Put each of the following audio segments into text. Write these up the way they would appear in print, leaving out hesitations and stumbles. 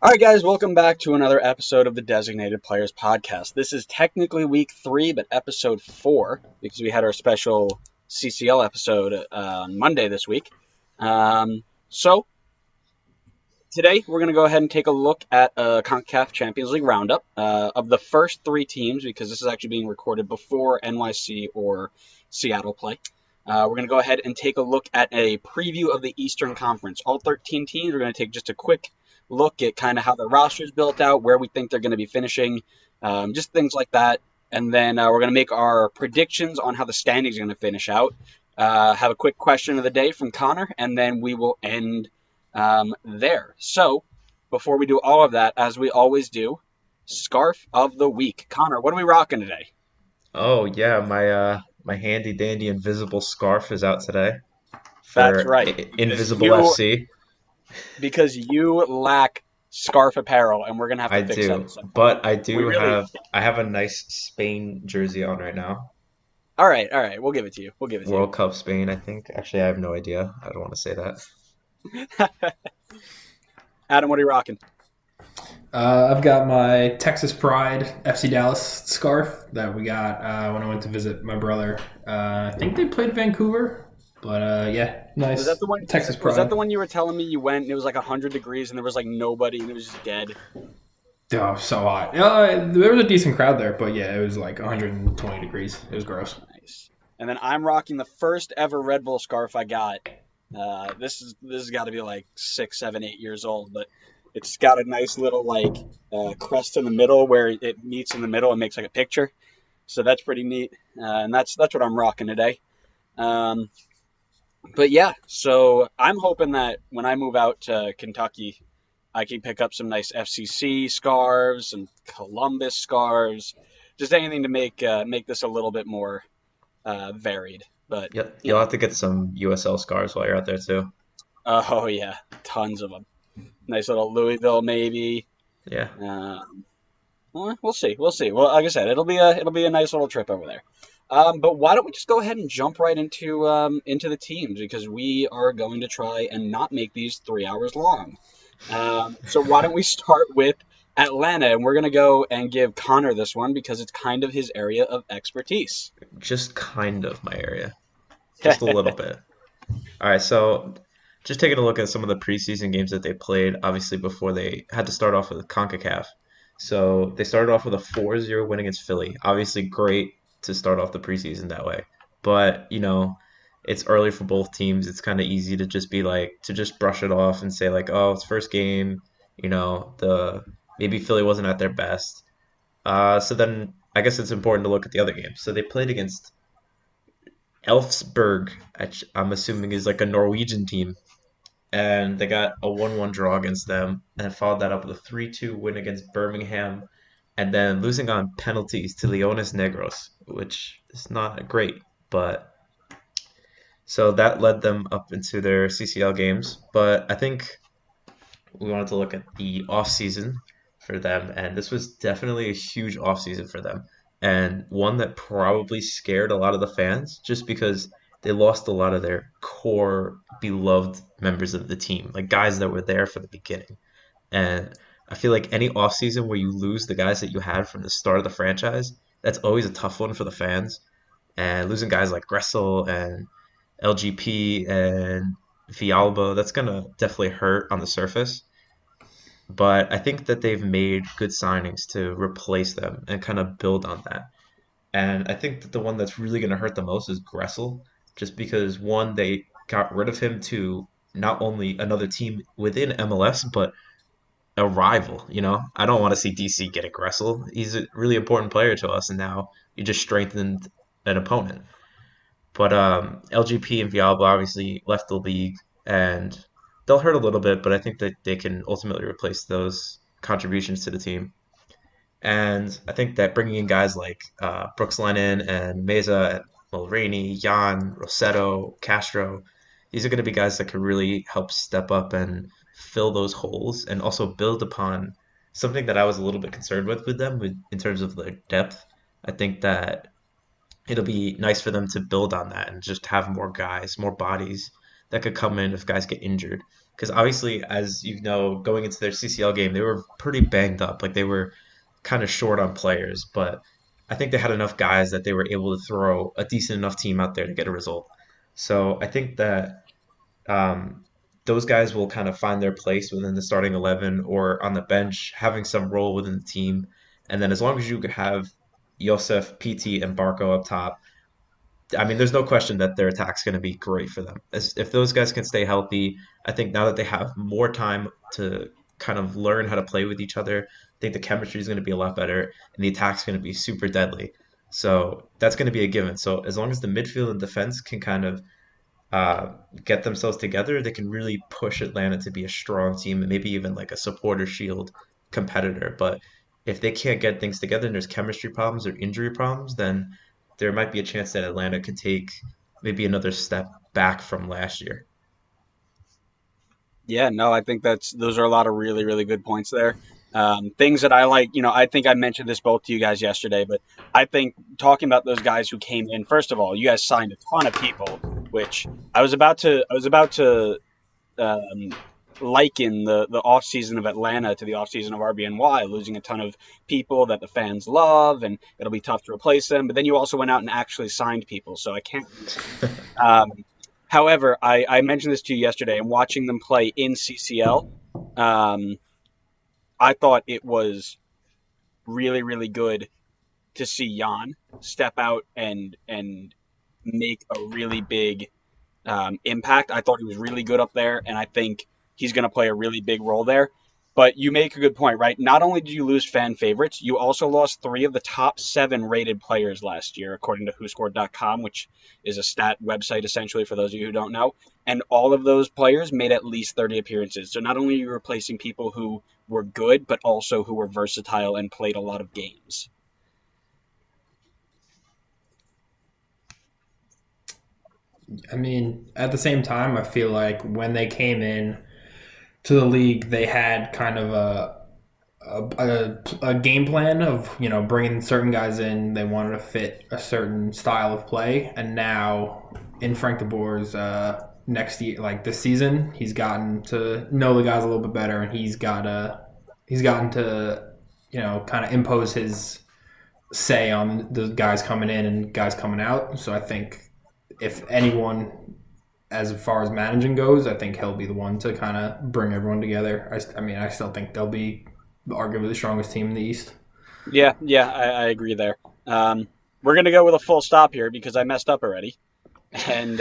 All right, guys, welcome back to another episode of the Designated Players Podcast. This is technically week 3, but episode 4, because we had our special CCL episode on Monday this week. So today we're going to go ahead and take a look at a CONCACAF Champions League roundup of the first 3 teams, because this is actually being recorded before NYC or Seattle play. We're going to go ahead and take a look at a preview of the Eastern Conference. All 13 teams, we're going to take just a quick look at kind of how the roster is built out, where we think they're going to be finishing, just things like that. And then we're going to make our predictions on how the standings are going to finish out. Have a quick question of the day from Connor, and then we will end there. So before we do all of that, as we always do, Scarf of the Week. Connor, what are we rocking today? Oh yeah, my handy dandy invisible scarf is out today That's for right. Invisible FC. Because you lack scarf apparel, and we're going to have I to fix that do, at some point. but I We do really... have a nice Spain jersey on right now. All right. We'll give it to you. World Cup Spain, I think. Actually, I have no idea. I don't want to say that. Adam, what are you rocking? I've got my Texas Pride FC Dallas scarf that we got when I went to visit my brother. I think they played Vancouver, but yeah, nice. Was that the one? Texas Was Pride. that the one you were telling me you went and it was like 100 degrees and there was like nobody and it was just dead? Oh, so hot. There was a decent crowd there, but yeah, it was like 120 degrees. It was gross. Nice. And then I'm rocking the first ever Red Bull scarf I got. This has got to be like 6, 7, 8 years old, but it's got a nice little like crest in the middle where it meets in the middle and makes like a picture. So that's pretty neat, and that's what I'm rocking today. But yeah, so I'm hoping that when I move out to Kentucky, I can pick up some nice FCC scarves and Columbus scarves, just anything to make this a little bit more varied. But You'll have to get some USL scarves while you're out there too. Oh yeah, tons of them. Nice little Louisville maybe. Yeah. Well, we'll see. Well, like I said, it'll be a nice little trip over there. But why don't we just go ahead and jump right into the teams, because we are going to try and not make these 3 hours long. So why don't we start with Atlanta, and we're going to go and give Connor this one because it's kind of his area of expertise. Just kind of my area. Just a little bit. All right, so just taking a look at some of the preseason games that they played, obviously before they had to start off with CONCACAF. So they started off with a 4-0 win against Philly. Obviously great to start off the preseason that way. But, it's early for both teams. It's kind of easy to just be like, to just brush it off and say like, oh, it's first game, maybe Philly wasn't at their best. So then I guess it's important to look at the other games. So they played against Elfsborg, which I'm assuming is like a Norwegian team. And they got a 1-1 draw against them, and followed that up with a 3-2 win against Birmingham, and then losing on penalties to Leones Negros, which is not great, but so that led them up into their CCL games. But I think we wanted to look at the offseason for them, and this was definitely a huge offseason for them, and one that probably scared a lot of the fans just because they lost a lot of their core beloved members of the team, like guys that were there for the beginning. And I feel like any offseason where you lose the guys that you had from the start of the franchise, that's always a tough one for the fans. And losing guys like Gressel and LGP and Villalba, that's going to definitely hurt on the surface. But I think that they've made good signings to replace them and kind of build on that. And I think that the one that's really going to hurt the most is Gressel, just because, one, they got rid of him to not only another team within MLS, but a rival. I don't want to see DC get a Gressel. He's a really important player to us, and now you just strengthened an opponent. But LGP and Villalba obviously left the league, and they'll hurt a little bit, but I think that they can ultimately replace those contributions to the team. And I think that bringing in guys like Brooks Lennon and Meza and Mulroney, Jan, Rossetto, Castro, these are going to be guys that could really help step up and fill those holes, and also build upon something that I was a little bit concerned with them in terms of their depth. I think that it'll be nice for them to build on that and just have more guys, more bodies that could come in if guys get injured. Because obviously, as you know, going into their CCL game, they were pretty banged up. Like they were kind of short on players, but I think they had enough guys that they were able to throw a decent enough team out there to get a result. So I think that um, those guys will kind of find their place within the starting 11 or on the bench, having some role within the team. And then as long as you have Yosef, PT, and Barco up top, I mean, there's no question that their attack's going to be great for them. If those guys can stay healthy, I think now that they have more time to kind of learn how to play with each other, I think the chemistry is going to be a lot better and the attack's going to be super deadly. So that's going to be a given. So as long as the midfield and defense can kind of get themselves together, they can really push Atlanta to be a strong team and maybe even like a supporter shield competitor. But if they can't get things together and there's chemistry problems or injury problems, then there might be a chance that Atlanta could take maybe another step back from last year. Yeah, no, I think those are a lot of really, really good points there. Things that I like, I think I mentioned this both to you guys yesterday, but I think talking about those guys who came in, first of all, you guys signed a ton of people, which I was about to um, liken the off season of Atlanta to the off season of RBNY, losing a ton of people that the fans love, and it'll be tough to replace them. But then you also went out and actually signed people, so I can't. Um, However, I mentioned this to you yesterday, and watching them play in CCL, um, I thought it was really, really good to see Jan step out and make a really big impact. I thought he was really good up there, and I think he's going to play a really big role there. But you make a good point, right? Not only did you lose fan favorites, you also lost three of the top seven rated players last year, according to WhoScored.com, which is a stat website essentially for those of you who don't know. And all of those players made at least 30 appearances. So not only are you replacing people who were good, but also who were versatile and played a lot of games. I mean, at the same time, I feel like when they came in to the league, they had kind of a game plan of bringing certain guys in. They wanted to fit a certain style of play, and now in Frank de Boer's next year, like this season, he's gotten to know the guys a little bit better, and he's gotten to kind of impose his say on the guys coming in and guys coming out. So I think if anyone, as far as managing goes, I think he'll be the one to kind of bring everyone together. I mean, I still think they'll be arguably the strongest team in the East. Yeah, I agree there. We're going to go with a full stop here because I messed up already. And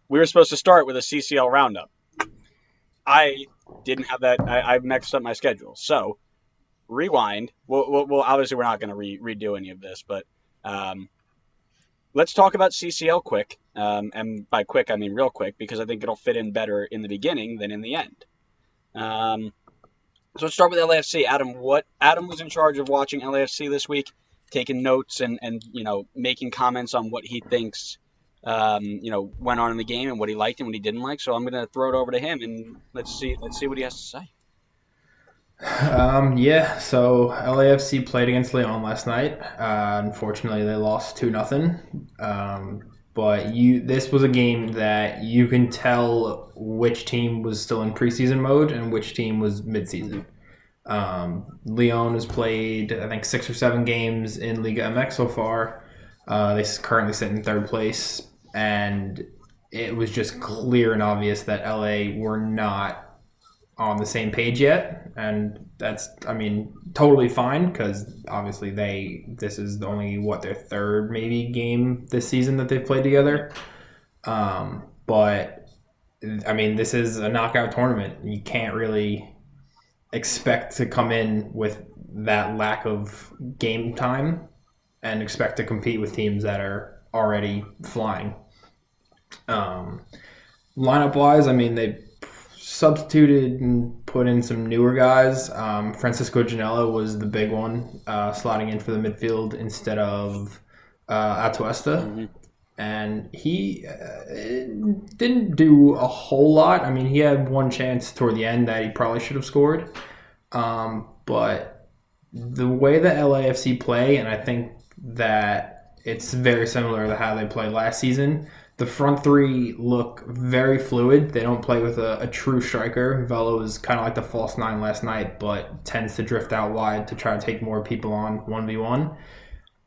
we were supposed to start with a CCL roundup. I didn't have that. I mixed up my schedule. So, rewind. Well obviously, we're not going to redo any of this, but let's talk about CCL quick. And by quick, I mean real quick, because I think it'll fit in better in the beginning than in the end. So let's start with LAFC. Adam was in charge of watching LAFC this week, taking notes and making comments on what he thinks went on in the game and what he liked and what he didn't like. So I'm going to throw it over to him and let's see what he has to say. So LAFC played against Lyon last night. Unfortunately, they lost 2-0. But this was a game that you can tell which team was still in preseason mode and which team was midseason. Lyon has played, I think, 6 or 7 games in Liga MX so far. They currently sit in third place, and it was just clear and obvious that LA were not on the same page yet, and that's, I mean, totally fine because obviously this is only their third maybe game this season that they've played together. But I mean, this is a knockout tournament. You can't really expect to come in with that lack of game time and expect to compete with teams that are already flying. Lineup wise, I mean, they substituted and put in some newer guys. Francisco Janela was the big one, slotting in for the midfield instead of Atuesta. Mm-hmm. And he didn't do a whole lot. I mean, he had one chance toward the end that he probably should have scored. But the way that LAFC play, and I think that it's very similar to how they played last season, The front three look very fluid. They don't play with a true striker. Velo is kind of like the false nine last night, but tends to drift out wide to try to take more people on 1v1.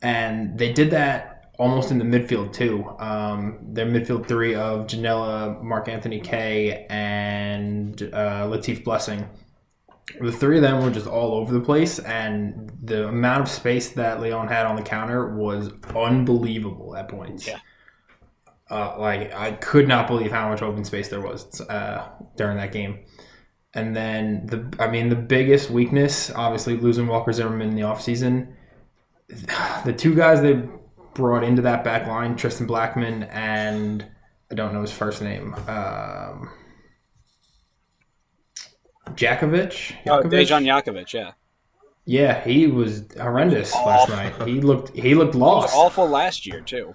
And they did that almost in the midfield too. Their midfield three of Janela, Mark Anthony Kay, and Latif Blessing. The three of them were just all over the place, and the amount of space that Leon had on the counter was unbelievable at points. Yeah. I could not believe how much open space there was during that game. And then the biggest weakness, obviously losing Walker Zimmerman in the offseason. The two guys they brought into that back line, Tristan Blackman and I don't know his first name, Jakovic? Dejan Jakovic, yeah. Yeah, he was horrendous last night. He looked lost. He was awful last year too.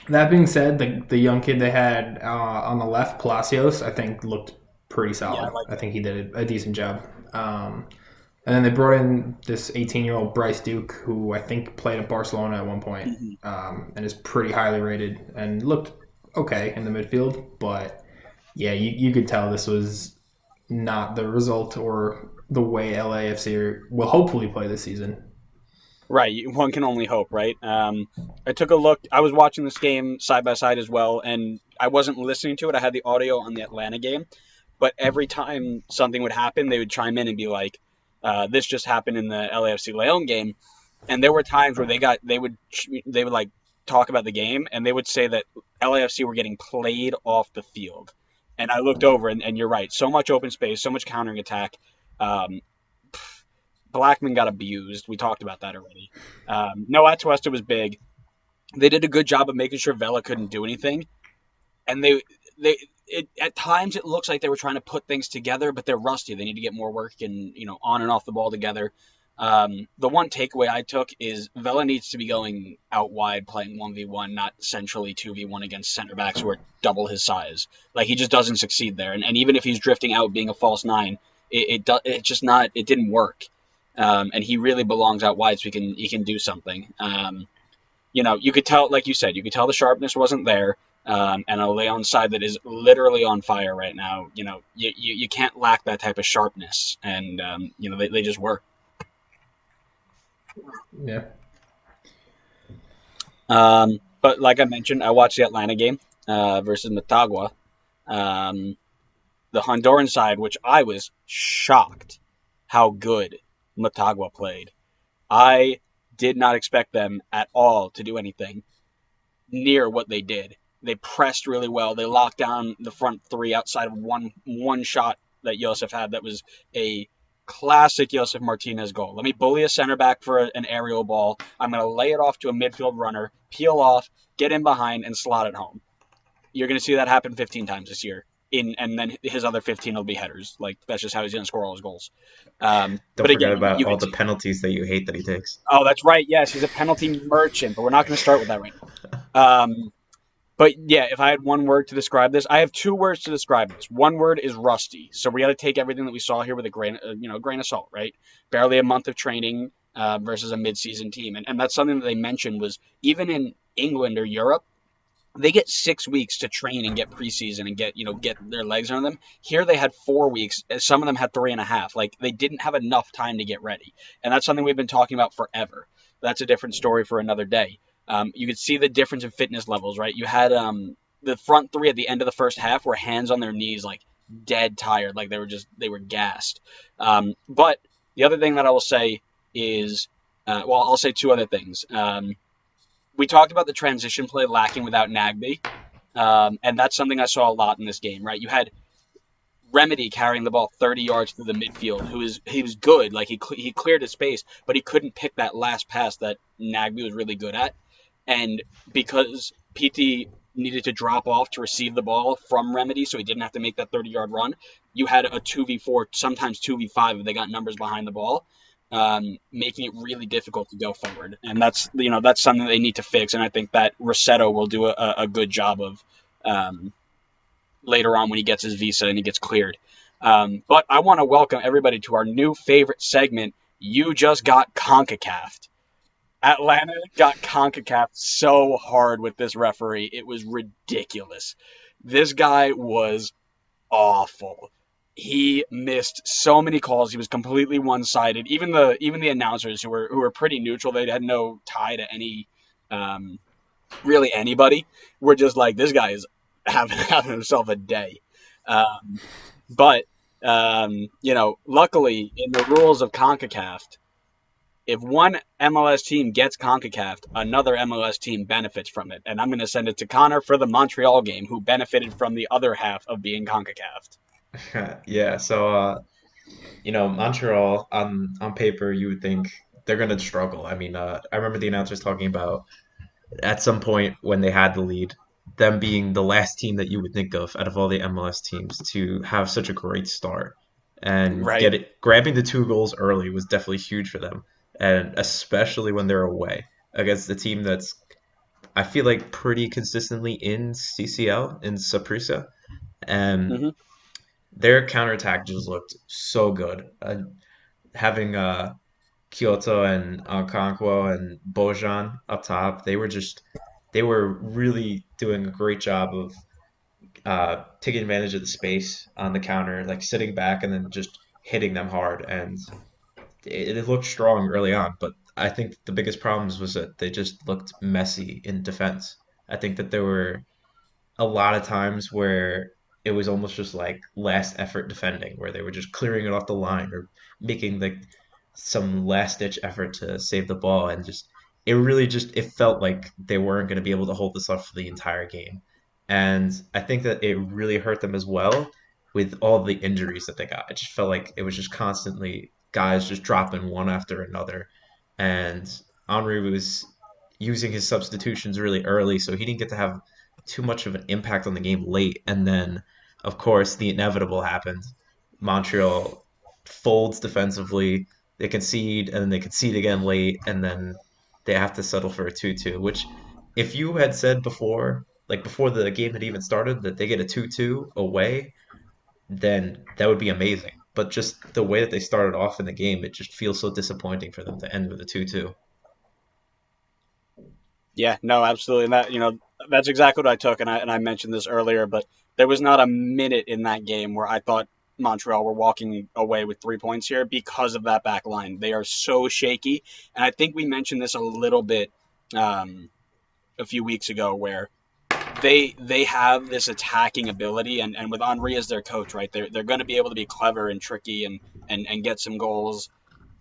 That being said, the young kid they had on the left, Palacios, I think looked pretty solid. Yeah, I think he did a decent job. And then they brought in this 18-year-old Bryce Duke, who I think played at Barcelona at one point, and is pretty highly rated and looked okay in the midfield. But yeah, you could tell this was not the result or the way LAFC will hopefully play this season. Right, one can only hope, right? I took a look. I was watching this game side by side as well, and I wasn't listening to it. I had the audio on the Atlanta game, but every time something would happen, they would chime in and be like, this just happened in the LAFC León game. And there were times where they would like talk about the game, and they would say that LAFC were getting played off the field. And I looked over, and you're right. So much open space, so much countering attack. Blackman got abused. We talked about that already. No, Atuesta was big. They did a good job of making sure Vela couldn't do anything. And at times it looks like they were trying to put things together, but they're rusty. They need to get more work and on and off the ball together. The one takeaway I took is Vela needs to be going out wide, playing 1v1, not centrally 2v1 against center backs who are double his size. Like, he just doesn't succeed there. And even if he's drifting out being a false nine, it didn't work. And he really belongs out wide so he can do something. You could tell, like you said, the sharpness wasn't there. And a Leon side that is literally on fire right now. You can't lack that type of sharpness, and they just were. Yeah. But like I mentioned, I watched the Atlanta game versus Motagua. The Honduran side, which I was shocked how good Motagua played. I did not expect them at all to do anything near what they did. They pressed really well. They locked down the front three outside of one shot that Josef had that was a classic Josef Martinez goal. Let me bully a center back for an aerial ball. I'm going to lay it off to a midfield runner, peel off, get in behind, and slot it home. You're going to see that happen 15 times this year. And then his other 15 will be headers. Like, that's just how he's going to score all his goals. Don't forget about all the penalties that you hate that he takes. Oh, that's right. Yes, he's a penalty merchant, but we're not going to start with that right now. But yeah, if I had one word to describe this, I have two words to describe this. One word is rusty. So we got to take everything that we saw here with a grain of salt, right? Barely a month of training versus a mid-season team, and that's something that they mentioned was even in England or Europe, they get 6 weeks to train and get preseason and get their legs under them. Here they had 4 weeks. Some of them had 3.5. Like, they didn't have enough time to get ready, and that's something we've been talking about forever. That's a different story for another day. You could see the difference in fitness levels, right? You had the front three at the end of the first half were hands on their knees, like dead tired, like they were gassed. But the other thing that I will say is, I'll say two other things. We talked about the transition play lacking without Nagby, and that's something I saw a lot in this game, right? You had Remedy carrying the ball 30 yards through the midfield, he was good, like he cleared his space, but he couldn't pick that last pass that Nagby was really good at. And because PT needed to drop off to receive the ball from Remedy so he didn't have to make that 30-yard run, you had a 2v4, sometimes 2v5 if they got numbers behind the ball, making it really difficult to go forward. And that's something they need to fix, and I think that Rossetto will do a good job of later on when he gets his visa and he gets cleared. But I want to welcome everybody to our new favorite segment, You Just Got CONCACAF'd. Atlanta got CONCACAF so hard with this referee. It was ridiculous. This guy was awful. He missed so many calls. He was completely one-sided. Even the announcers who were pretty neutral, they had no tie to any um, really anybody. Were just like, this guy is having himself a day. Um, but luckily in the rules of CONCACAF, if one MLS team gets CONCACAF, another MLS team benefits from it. And I'm going to send it to Connor for the Montreal game, who benefited from the other half of being CONCACAF. Yeah, so Montreal on paper you would think they're gonna struggle. I mean, I remember the announcers talking about at some point when they had the lead, them being the last team that you would think of out of all the MLS teams to have such a great start and Right. grabbing the 2 goals early was definitely huge for them, and especially when they're away against the team that's I feel like pretty consistently in CCL in Saprissa, and hmm their counterattack just looked so good. Having Kyoto and Okonkwo and Bojan up top, they were really doing a great job of taking advantage of the space on the counter, like sitting back and then just hitting them hard. And it looked strong early on, but I think the biggest problems was that they just looked messy in defense. I think that there were a lot of times where it was almost just like last effort defending, where they were just clearing it off the line or making like some last ditch effort to save the ball, and just it felt like they weren't going to be able to hold this up for the entire game. And I think that it really hurt them as well with all the injuries that they got. It just felt like it was just constantly guys just dropping one after another, and Henry was using his substitutions really early, so he didn't get to have too much of an impact on the game late. And then, of course, the inevitable happened. Montreal folds defensively, they concede, and then they concede again late, and then they have to settle for a 2-2, which if you had said before, like before the game had even started, that they get a 2-2 away, then that would be amazing. But just the way that they started off in the game, it just feels so disappointing for them to end with a 2-2. Yeah, no, absolutely. And that's exactly what I took. And I mentioned this earlier, but there was not a minute in that game where I thought Montreal were walking away with 3 points here because of that back line. They are so shaky. And I think we mentioned this a little bit um, a few weeks ago where they have this attacking ability, and with Henri as their coach, right, they're going to be able to be clever and tricky and get some goals,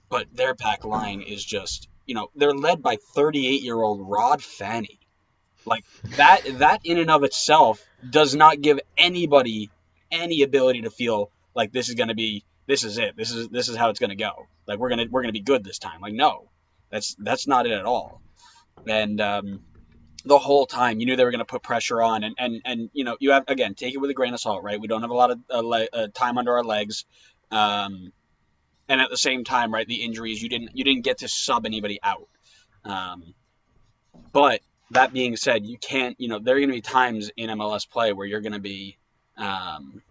but their back line is just, they're led by 38-year-old Rod Fanny. Like that in and of itself does not give anybody any ability to feel like this is it. This is how it's going to go. Like we're going to be good this time. Like no. That's not it at all. And the whole time you knew they were going to put pressure on, and you have, again, take it with a grain of salt, right? We don't have a lot of time under our legs. Um and at the same time, right, the injuries, you didn't get to sub anybody out. Um, but that being said, you can't, there are going to be times in MLS play where you're going to be, um,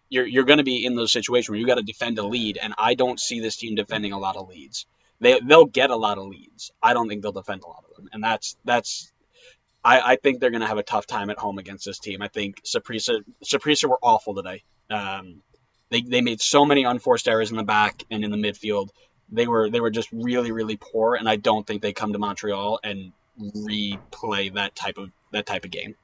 you're going to be in those situations where you got to defend a lead, and I don't see this team defending a lot of leads. They'll get a lot of leads. I don't think they'll defend a lot of them, and that's. I think they're going to have a tough time at home against this team. I think Saprissa were awful today. They made so many unforced errors in the back and in the midfield. They were just really, really poor, and I don't think they come to Montreal and replay that type of game.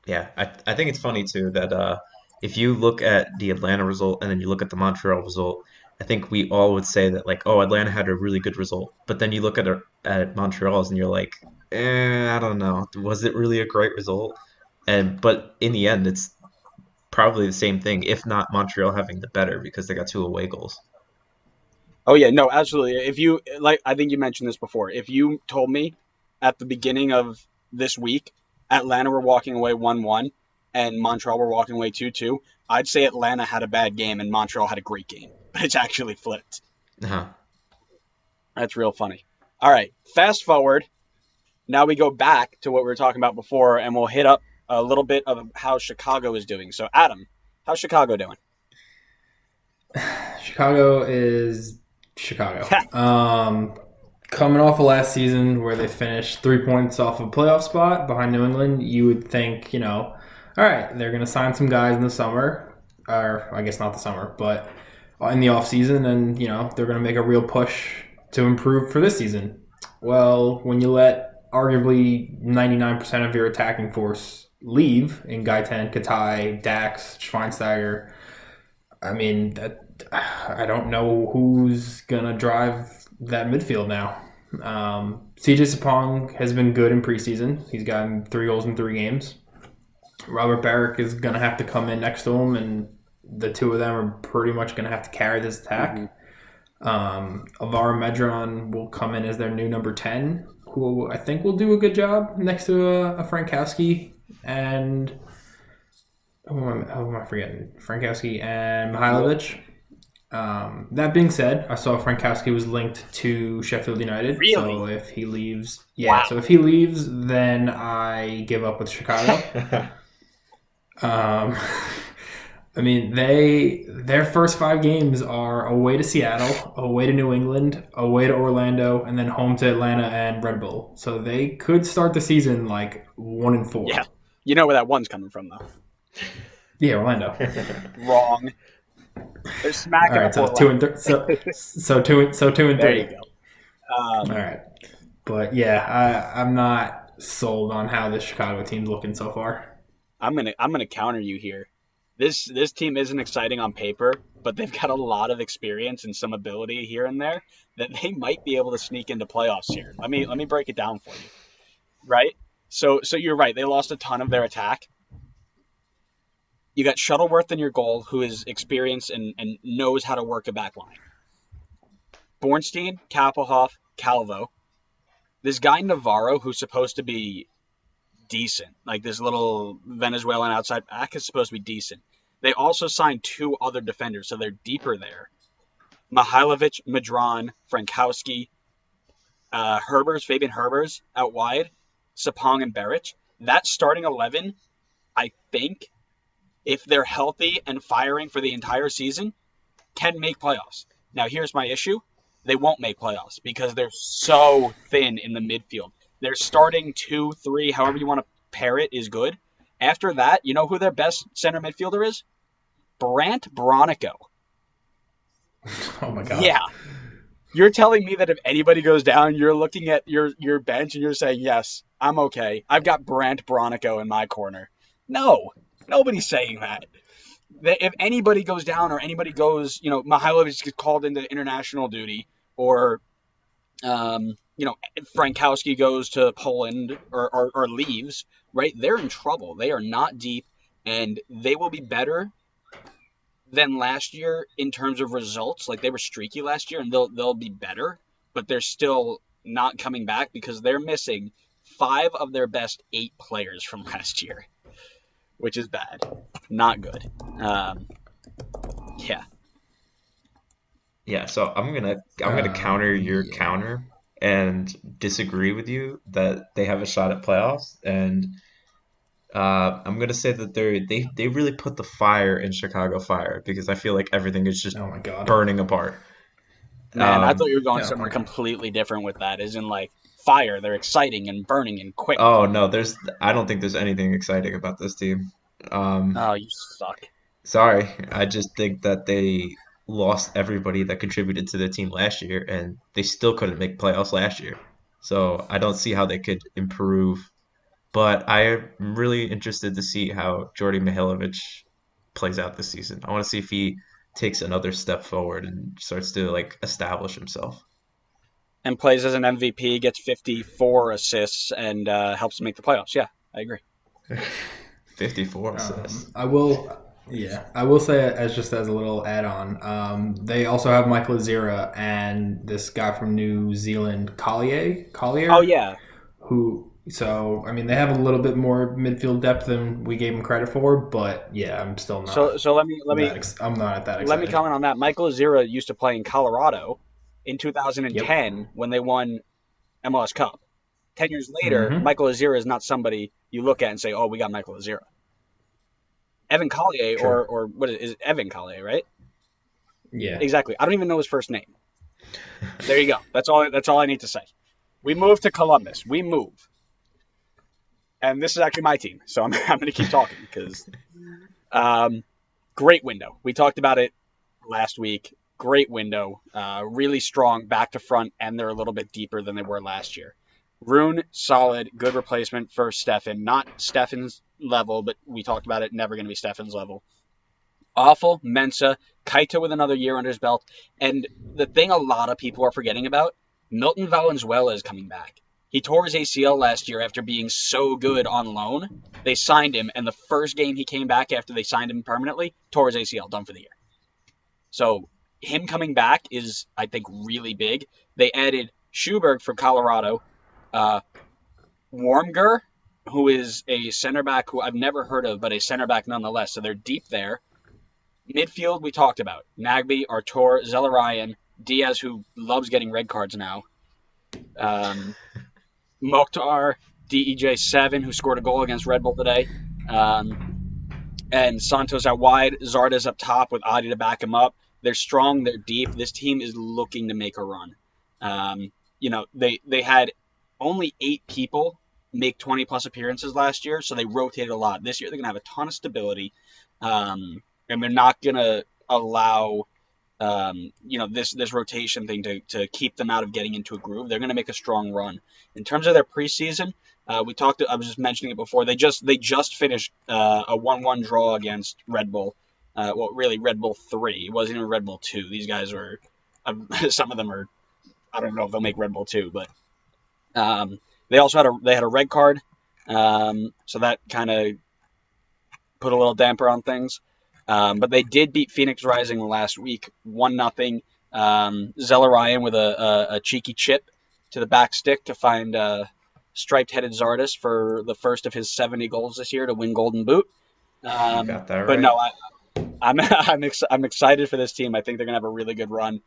Yeah, I think it's funny too that if you look at the Atlanta result and then you look at the Montreal result, I think we all would say that like, oh, Atlanta had a really good result. But then you look at Montreal's and you're like, I don't know, was it really a great result? But in the end, it's probably the same thing, if not Montreal having the better because they got 2 away goals. Oh yeah, no, absolutely. If you like, I think you mentioned this before. If you told me at the beginning of this week, Atlanta were walking away 1-1 and Montreal were walking away 2-2, I'd say Atlanta had a bad game and Montreal had a great game. But it's actually flipped. Uh-huh. That's real funny. All right, fast forward. Now we go back to what we were talking about before, and we'll hit up a little bit of how Chicago is doing. So, Adam, how's Chicago doing? Chicago is Chicago. coming off of last season where they finished 3 points off a playoff spot behind New England, you would think, all right, they're going to sign some guys in the summer, or I guess not the summer, but in the offseason, and, they're going to make a real push to improve for this season. Well, when you let arguably 99% of your attacking force leave in Gaetan, Katai, Dax, Schweinsteiger, I mean, I don't know who's going to drive that midfield now. CJ Sapong has been good in preseason. He's gotten 3 goals in 3 games. Robert Barrick is going to have to come in next to him, and the two of them are pretty much going to have to carry this attack. Alvaro Medron will come in as their new number 10, who I think will do a good job next to a Frankowski and who am I forgetting? Frankowski and Mihailovic. That being said, I saw Frankowski was linked to Sheffield United. Really? So if he leaves, Wow. So if he leaves, then I give up with Chicago. I mean, their first 5 games are away to Seattle, away to New England, away to Orlando, and then home to Atlanta and Red Bull. So they could start the season like 1-4. Yeah. You know where that one's coming from, though. Yeah, Orlando. Wrong. They're smacking. All right, so 2 and 3. So 2 and 3. There you go. All right, but yeah, I'm not sold on how this Chicago team's looking so far. I'm gonna counter you here. This team isn't exciting on paper, but they've got a lot of experience and some ability here and there that they might be able to sneak into playoffs here. Let me break it down for you. Right? So you're right. They lost a ton of their attack. You got Shuttleworth in your goal, who is experienced and knows how to work a back line. Bornstein, Kappelhoff, Calvo. This guy Navarro, who's supposed to be decent, like this little Venezuelan outside back, is supposed to be decent. They also signed 2 other defenders, so they're deeper there. Mihailovic, Madron, Frankowski, Fabian Herbers out wide, Sapong and Beric. That starting 11, I think, if they're healthy and firing for the entire season, can make playoffs. Now, here's my issue. They won't make playoffs because they're so thin in the midfield. Their starting 2, 3, however you want to pair it, is good. After that, you know who their best center midfielder is? Brandt Bronico. Oh, my God. Yeah. You're telling me that if anybody goes down, you're looking at your bench and you're saying, yes, I'm okay. I've got Brandt Bronico in my corner. No. Nobody's saying that. If anybody goes down or anybody goes, Mihailovic gets called into international duty, or, Frankowski goes to Poland or leaves, right? They're in trouble. They are not deep, and they will be better than last year in terms of results. Like, they were streaky last year, and they'll be better, but they're still not coming back because they're missing 5 of their best 8 players from last year. Which is bad. Not good. Yeah. Yeah, so I'm gonna counter your counter and disagree with you that they have a shot at playoffs, and I'm gonna say that they really put the fire in Chicago Fire, because I feel like everything is just Oh my God. burning apart. Man, I thought you were going yeah, somewhere okay. completely different with that. As in, like, fire. They're exciting and burning and quick. Oh no, I don't think there's anything exciting about this team. Oh, you suck. Sorry, I just think that they lost everybody that contributed to their team last year, and they still couldn't make playoffs last year. So I don't see how they could improve. But I am really interested to see how Jordi Mihailovic plays out this season. I want to see if he takes another step forward and starts to establish himself. And plays as an MVP, gets 54 assists, and helps make the playoffs. Yeah, I agree. 54 assists. I will say, as a little add-on, they also have Michael Azira and this guy from New Zealand, Collier. Oh, yeah. So, I mean, they have a little bit more midfield depth than we gave them credit for, but yeah, I'm still not. So let me I'm not at that excited. let me comment on that. Michael Azira used to play in Colorado in 2010 when they won MLS Cup. 10 years later, Michael Azira is not somebody you look at and say, "Oh, we got Michael Azira." Evan Collier, or what is Evan Collier, right? Yeah. Exactly. I don't even know his first name. There you go. That's all I need to say. We move to Columbus. We move. And this is actually my team, so I'm going to keep talking because great window. We talked about it last week. Great window, really strong back to front, and they're a little bit deeper than they were last year. Rune, solid, good replacement for Stefan. Not Stefan's level, but we talked about it, never going to be Stefan's level. Awful, Mensa, Kaito with another year under his belt. And the thing a lot of people are forgetting about, Milton Valenzuela is coming back. He tore his ACL last year after being so good on loan. They signed him, and the first game he came back after they signed him permanently, tore his ACL, done for the year. So him coming back is, I think, really big. They added Schuberg from Colorado, Wormger, who is a center back who I've never heard of, but a center back nonetheless. So they're deep there. Midfield, we talked about. Nagby, Artur, Zelarayan, Diaz, who loves getting red cards now. Mokhtar, DEJ7, who scored a goal against Red Bull today. And Santos out wide. Zardes up top with Adi to back him up. They're strong. They're deep. This team is looking to make a run. They had only 8 people make 20-plus appearances last year, so they rotated a lot. This year they're going to have a ton of stability, and they're not going to allow this rotation thing to keep them out of getting into a groove. They're going to make a strong run. In terms of their preseason, I was just mentioning it before. They just finished a 1-1 draw against Red Bull. Really Red Bull 3. It wasn't even Red Bull 2. These guys were, some of them are, I don't know if they'll make Red Bull 2, but they also had a red card, so that kind of put a little damper on things. But they did beat Phoenix Rising last week, 1-0. Zelarayan with a cheeky chip to the back stick to find striped-headed Zardes for the first of his 70 goals this year to win Golden Boot. You got that right. But no, I'm excited for this team. I think they're gonna have a really good run.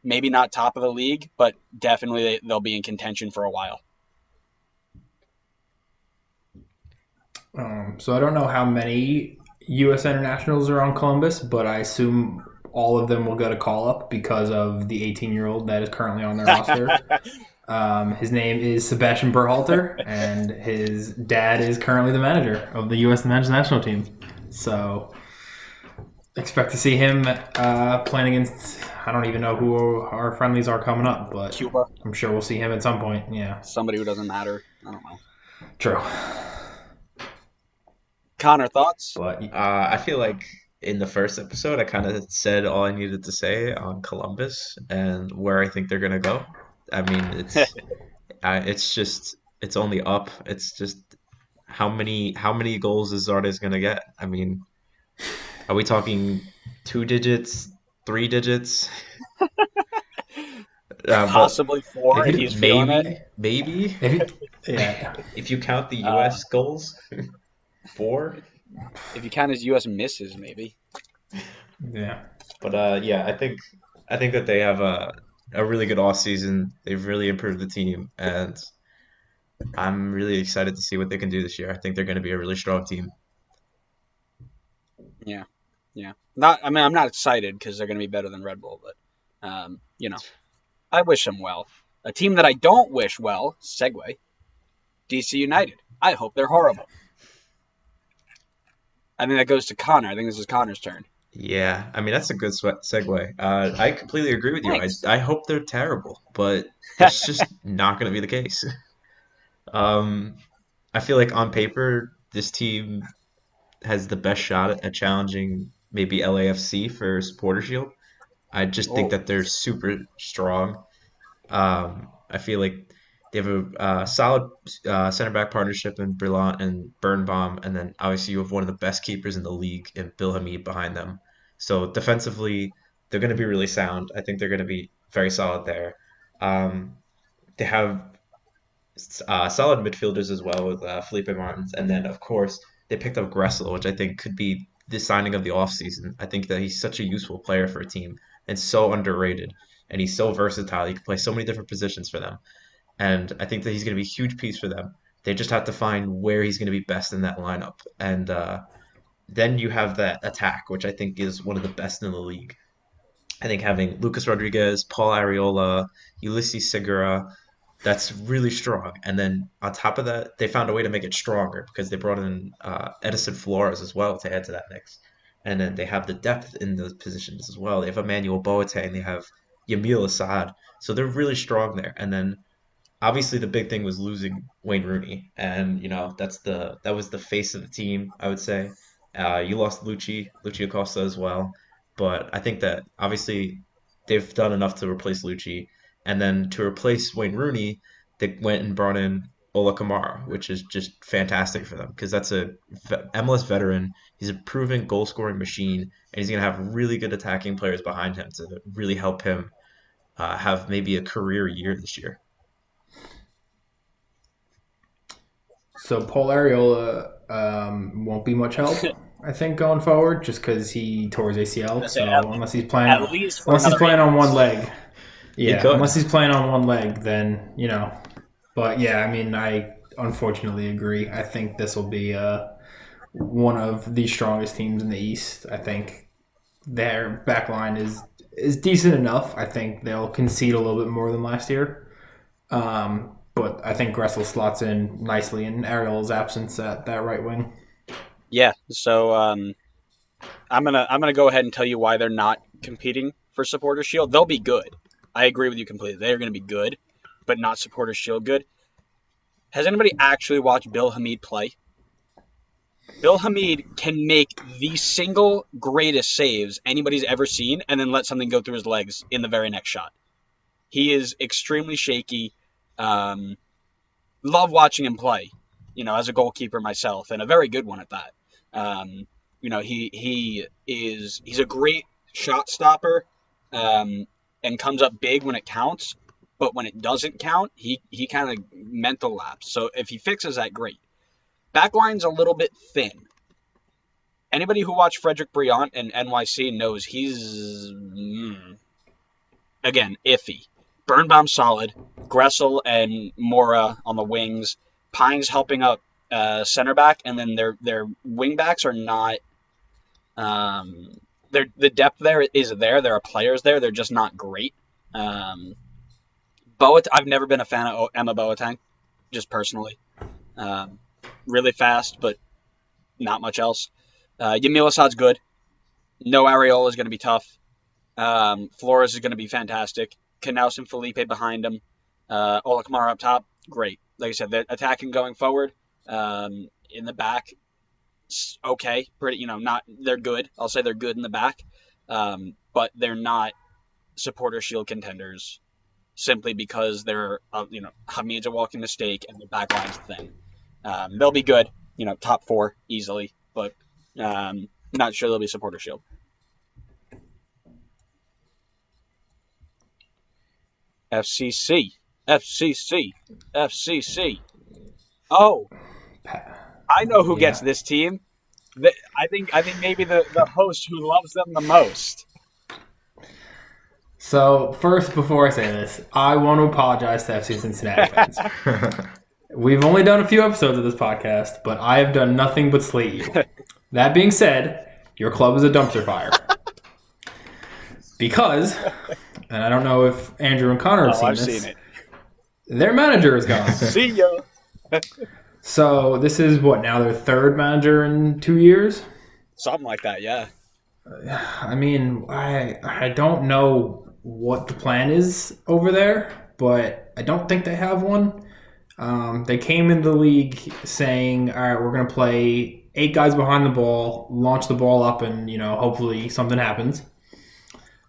Maybe not top of the league, but definitely they'll be in contention for a while. So I don't know how many U.S. internationals are on Columbus, but I assume all of them will go to call-up because of the 18-year-old that is currently on their roster. His name is Sebastian Berhalter, and his dad is currently the manager of the U.S. men's national team. So expect to see him playing against, I don't even know who our friendlies are coming up, but Cuba. I'm sure we'll see him at some point. Yeah. Somebody who doesn't matter. I don't know. True. Connor, thoughts? But I feel like in the first episode, I kind of said all I needed to say on Columbus and where I think they're gonna go. I mean, it's only up. It's just how many goals is Zardes gonna get? I mean, are we talking 2 digits, 3 digits? Possibly 4 if he's feeling it. Maybe. yeah. If you count the U.S. goals. 4? If you count his U.S. misses, maybe. Yeah. But I think that they have a really good off season. They've really improved the team, and I'm really excited to see what they can do this year. I think they're going to be a really strong team. Yeah. I'm not excited because they're going to be better than Red Bull, but I wish them well. A team that I don't wish well, segue, DC United. I hope they're horrible. I think that goes to Connor. I think this is Connor's turn. Yeah, I mean, that's a good segue. I completely agree with you. I hope they're terrible, but it's just not going to be the case. I feel like on paper, this team has the best shot at challenging maybe LAFC for Supporter Shield. I just think that they're super strong. I feel like they have a solid center back partnership in Brillant and Birnbaum, and then obviously you have one of the best keepers in the league in Bill Hamid behind them. So defensively, they're going to be really sound. I think they're going to be very solid there. They have solid midfielders as well with Felipe Martins, and then of course they picked up Gressel, which I think could be the signing of the offseason. I think that he's such a useful player for a team and so underrated, and he's so versatile. He can play so many different positions for them. And I think that he's going to be a huge piece for them. They just have to find where he's going to be best in that lineup. And then you have that attack, which I think is one of the best in the league. I think having Lucas Rodriguez, Paul Arriola, Ulysses Segura, that's really strong. And then on top of that, they found a way to make it stronger because they brought in Edison Flores as well to add to that mix. And then they have the depth in those positions as well. They have Emmanuel Boateng, they have Yamil Assad. So they're really strong there. And then obviously the big thing was losing Wayne Rooney, and that was the face of the team, I would say. You lost Luchi Acosta as well, but I think that obviously they've done enough to replace Lucci, and then to replace Wayne Rooney, they went and brought in Ola Kamara, which is just fantastic for them because that's a MLS veteran. He's a proven goal scoring machine, and he's gonna have really good attacking players behind him to really help him have maybe a career year this year. So Paul Arriola won't be much help, I think, going forward, just because he tore his ACL. So unless he's playing, on one leg, unless he's playing on one leg, then But yeah, I mean, I unfortunately agree. I think this will be one of the strongest teams in the East. I think their back line is decent enough. I think they'll concede a little bit more than last year. But I think Gressel slots in nicely in Ariel's absence at that right wing. Yeah, so I'm gonna go ahead and tell you why they're not competing for Supporter Shield. They'll be good. I agree with you completely. They're going to be good, but not Supporter Shield good. Has anybody actually watched Bill Hamid play? Bill Hamid can make the single greatest saves anybody's ever seen and then let something go through his legs in the very next shot. He is extremely shaky. Love watching him play, as a goalkeeper myself, and a very good one at that. He's a great shot stopper, and comes up big when it counts, but when it doesn't count, he kind of mental lapse. So if he fixes that, great. Backline's a little bit thin. Anybody who watched Frederick Briant and NYC knows he's, again, iffy. Birnbaum solid, Gressel and Mora on the wings, Pines helping up center back, and then their wing backs are not. The depth there is there. There are players there. They're just not great. I've never been a fan of Emma Boateng, just personally. Really fast, but not much else. Yamil Assad's good. No Arriola is going to be tough. Flores is going to be fantastic. Knaus and Felipe behind him. Ola Kamara up top, great. Like I said, they're attacking going forward. In the back, okay, pretty. They're good. I'll say they're good in the back, but they're not Supporter Shield contenders simply because they're Hamid's a walking mistake and the back line's thin. They'll be good, top 4 easily, but not sure they'll be Supporter Shield. FCC. Oh, I know who gets this team. I think maybe the host who loves them the most. So first, before I say this, I want to apologize to FC Cincinnati fans. We've only done a few episodes of this podcast, but I have done nothing but slate you. That being said, your club is a dumpster fire. Because, and I don't know if Andrew and Connor have seen it. Their manager is gone. See ya. So this is now their third manager in 2 years? Something like that, yeah. I mean, I don't know what the plan is over there, but I don't think they have one. They came into the league saying, all right, we're going to play 8 guys behind the ball, launch the ball up, and, hopefully something happens.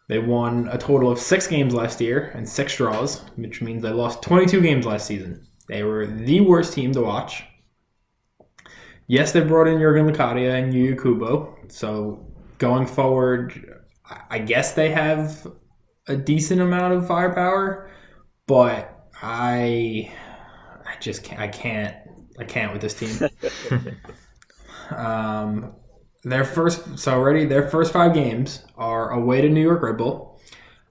They won a total of 6 games last year and 6 draws, which means they lost 22 games last season. They were the worst team to watch. Yes, they brought in Jurgen Locadia and Yuya Kubo. So going forward, I guess they have a decent amount of firepower, but I can't with this team. Their first 5 games are away to New York Red Bull,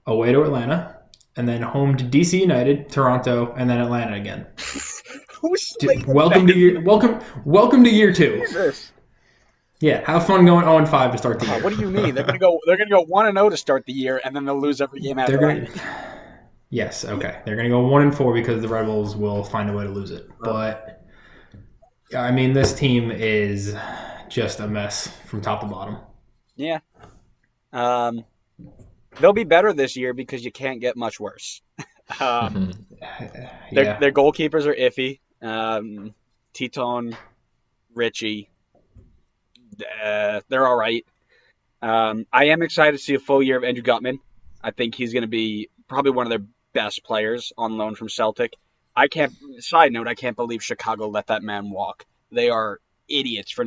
away to Atlanta, and then home to DC United, Toronto, and then Atlanta again. Welcome to year 2. Yeah, have fun going 0-5 to start the year. What do you mean? They're gonna go 1-0 to start the year, and then they'll lose every game after They're that. gonna. Yes, okay. They're gonna go 1-4 because the Red Bulls will find a way to lose it. But I mean, this team is just a mess from top to bottom. Yeah. They'll be better this year because you can't get much worse. Yeah. Their goalkeepers are iffy. Titone, Richie, they're all right. I am excited to see a full year of Andrew Gutman. I think he's going to be probably one of their best players on loan from Celtic. Side note, I can't believe Chicago let that man walk. They are idiots for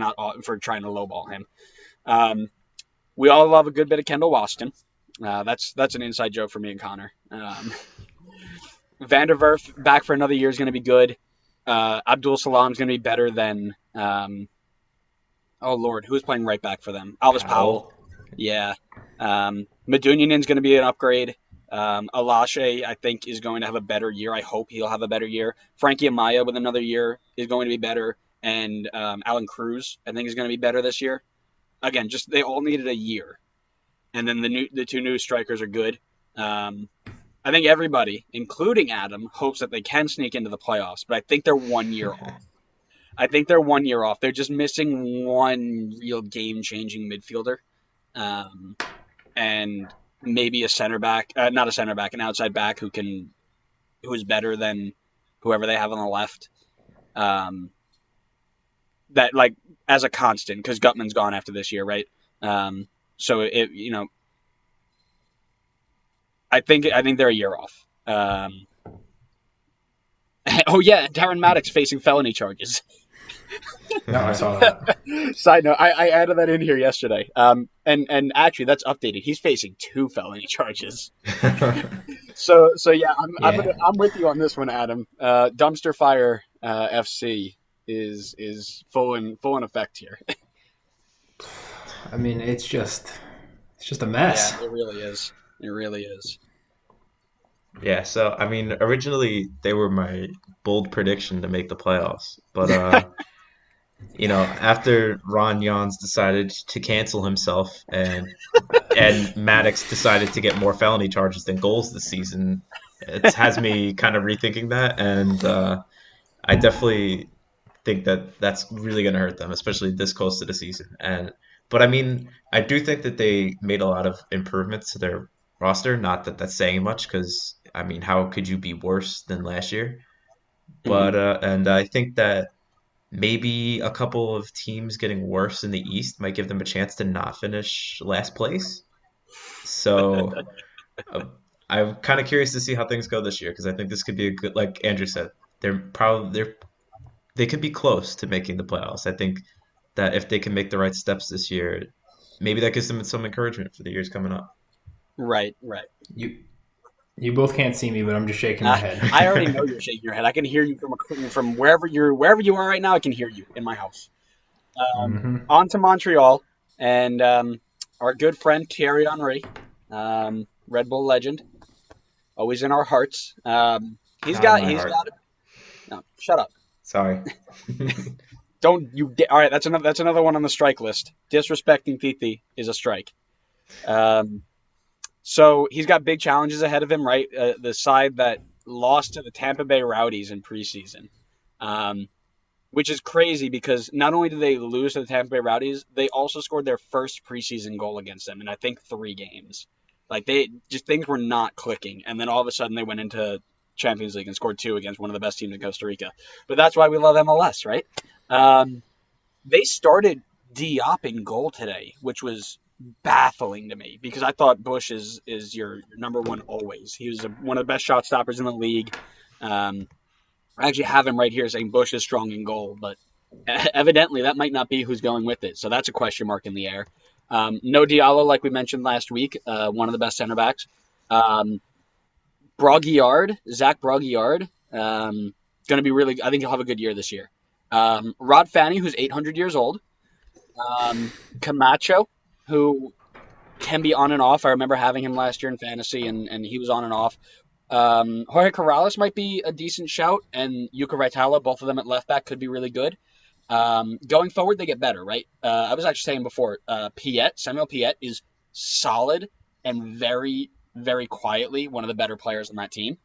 trying to lowball him. We all love a good bit of Kendall Waston. That's an inside joke for me and Connor. Van der Werf back for another year is going to be good. Abdul Salam is going to be better than oh Lord, who's playing right back for them? Alvis Powell. Yeah. Medunjanin's going to be an upgrade. Alashe, I think, is going to have a better year. I hope he'll have a better year. Frankie Amaya with another year is going to be better. And Alan Cruz, I think, is going to be better this year. Again, just they all needed a year. And then the two new strikers are good. I think everybody, including Adam, hopes that they can sneak into the playoffs, but I think they're 1 year off. They're just missing one real game-changing midfielder. And maybe a center back, not a center back, an outside back who is better than whoever they have on the left. That like as a constant, because Gutman's gone after this year, right? So I think they're a year off. Oh yeah, Darren Maddox facing felony charges. No, I saw that. Side note, I added that in here yesterday. And actually that's updated. He's facing 2 felony charges. So yeah, I'm with you on this one, Adam. Dumpster Fire FC is full in effect here. I mean, it's just a mess. Yeah, it really is. It really is. Yeah, so I mean, originally they were my bold prediction to make the playoffs, but after Ron Jans decided to cancel himself and Maddox decided to get more felony charges than goals this season, it has me kind of rethinking that, and I definitely think that that's really going to hurt them, especially this close to the season. But I mean, I do think that they made a lot of improvements to their roster. Not that that's saying much, because I mean, how could you be worse than last year? But and I think that maybe a couple of teams getting worse in the East might give them a chance to not finish last place. So I'm kind of curious to see how things go this year, because I think this could be a good, like Andrew said, they could be close to making the playoffs. I think that if they can make the right steps this year, maybe that gives them some encouragement for the years coming up. Right. You both can't see me, but I'm just shaking my head. I already know you're shaking your head. I can hear you from wherever you are right now. I can hear you in my house. On to Montreal and our good friend Thierry Henry, Red Bull legend, always in our hearts. He's got. No, shut up. Sorry. Don't you? All right, that's another one on the strike list. Disrespecting Titi is a strike. So he's got big challenges ahead of him, right? The side that lost to the Tampa Bay Rowdies in preseason, which is crazy because not only did they lose to the Tampa Bay Rowdies, they also scored their first preseason goal against them in I think 3 games. Like things were not clicking, and then all of a sudden they went into Champions League and scored 2 against one of the best teams in Costa Rica. But that's why we love MLS, right? They started Diop in goal today, which was baffling to me because I thought Bush is your number one always. He was one of the best shot stoppers in the league. I actually have him right here saying Bush is strong in goal, but evidently that might not be who's going with it. So that's a question mark in the air. No Diallo, like we mentioned last week, one of the best center backs. Zach Braguillard, going to be really. I think he'll have a good year this year. Rod Fanny, who's 800 years old. Camacho, who can be on and off. I remember having him last year in fantasy, and he was on and off. Jorge Corrales might be a decent shout, and Yuka Raitala, both of them at left back, could be really good. Going forward, they get better, right? I was actually saying before, Samuel Piet is solid and very, very quietly one of the better players on that team.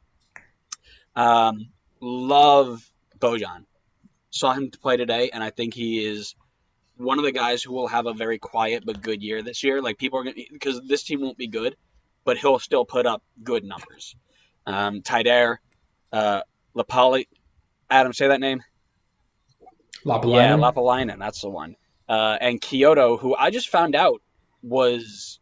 Love Bojan. Saw him play today, and I think he is one of the guys who will have a very quiet but good year this year. Like people are going because this team won't be good, but he'll still put up good numbers. Taider, Lapali, Adam, say that name. Lapalainen. Yeah, Lapalainen, that's the one. And Kyoto, who I just found out was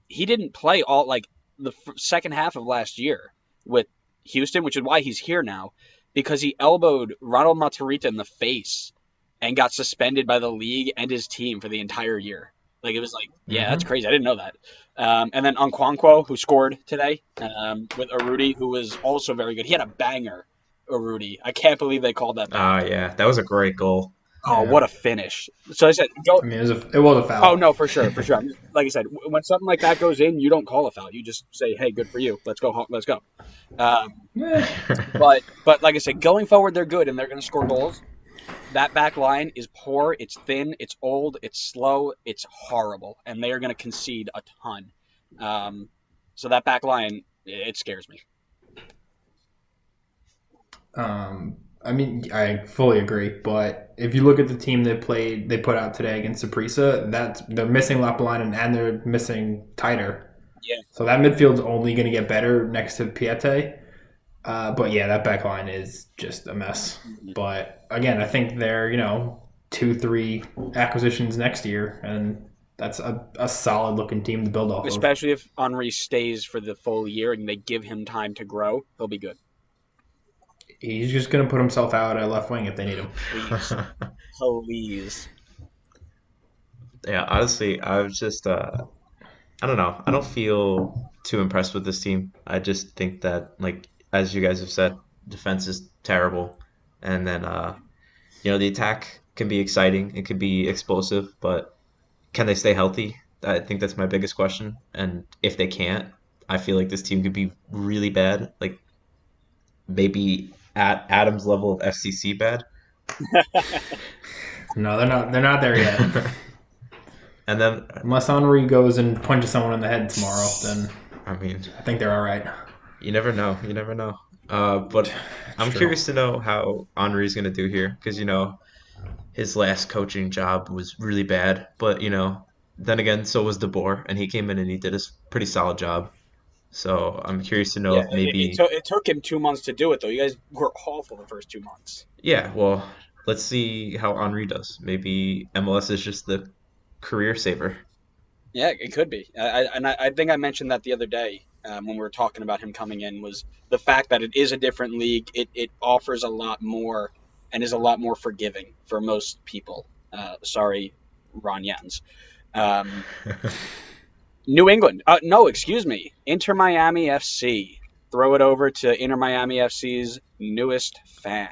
he didn't play all like the second half of last year with Houston, which is why he's here now, because he elbowed Ronald Matarrita in the face and got suspended by the league and his team for the entire year. Like it was like, yeah, that's crazy. I didn't know that. And then Onkwonkwo, who scored today, with Urruti, who was also very good. He had a banger, Urruti. I can't believe they called that back. Yeah, that was a great goal. Oh, what a finish! So I said, go. I mean, it was a foul. Oh no, for sure. Like I said, when something like that goes in, you don't call a foul. You just say, "Hey, good for you. Let's go. Let's go." But like I said, going forward, they're good and they're going to score goals. That back line is poor. It's thin. It's old. It's slow. It's horrible, and they are going to concede a ton. So that back line, it scares me. I mean, I fully agree, but if you look at the team they put out today against Saprissa, they're missing Lapalainen and they're missing Taider. Yeah. So that midfield's only going to get better next to Piette. But yeah, that back line is just a mess. Mm-hmm. But again, I think they're 2-3 acquisitions next year, and that's a solid looking team to build off of. Especially if Henry stays for the full year and they give him time to grow, he'll be good. He's just going to put himself out at left wing if they need him. Please. Yeah, honestly, I was just, I don't know. I don't feel too impressed with this team. I just think that, like, as you guys have said, defense is terrible. And then, the attack can be exciting. It can be explosive, but can they stay healthy? I think that's my biggest question. And if they can't, I feel like this team could be really bad. Like, maybe at Adam's level of FCC bad. No, they're not there yet. And then unless Henry goes and punches someone in the head tomorrow, then I think they're all right. You never know. But I'm curious to know how Henry's going to do here because, his last coaching job was really bad. But, then again, so was DeBoer, and he came in and he did a pretty solid job. So I'm curious to know if maybe... It took him 2 months to do it, though. You guys were awful the first 2 months. Yeah, well, let's see how Henry does. Maybe MLS is just the career saver. Yeah, it could be. I think I mentioned that the other day when we were talking about him coming in, was the fact that it is a different league. It offers a lot more and is a lot more forgiving for most people. Sorry, Ron Jans. New England. Inter Miami FC. Throw it over to Inter Miami FC's newest fan.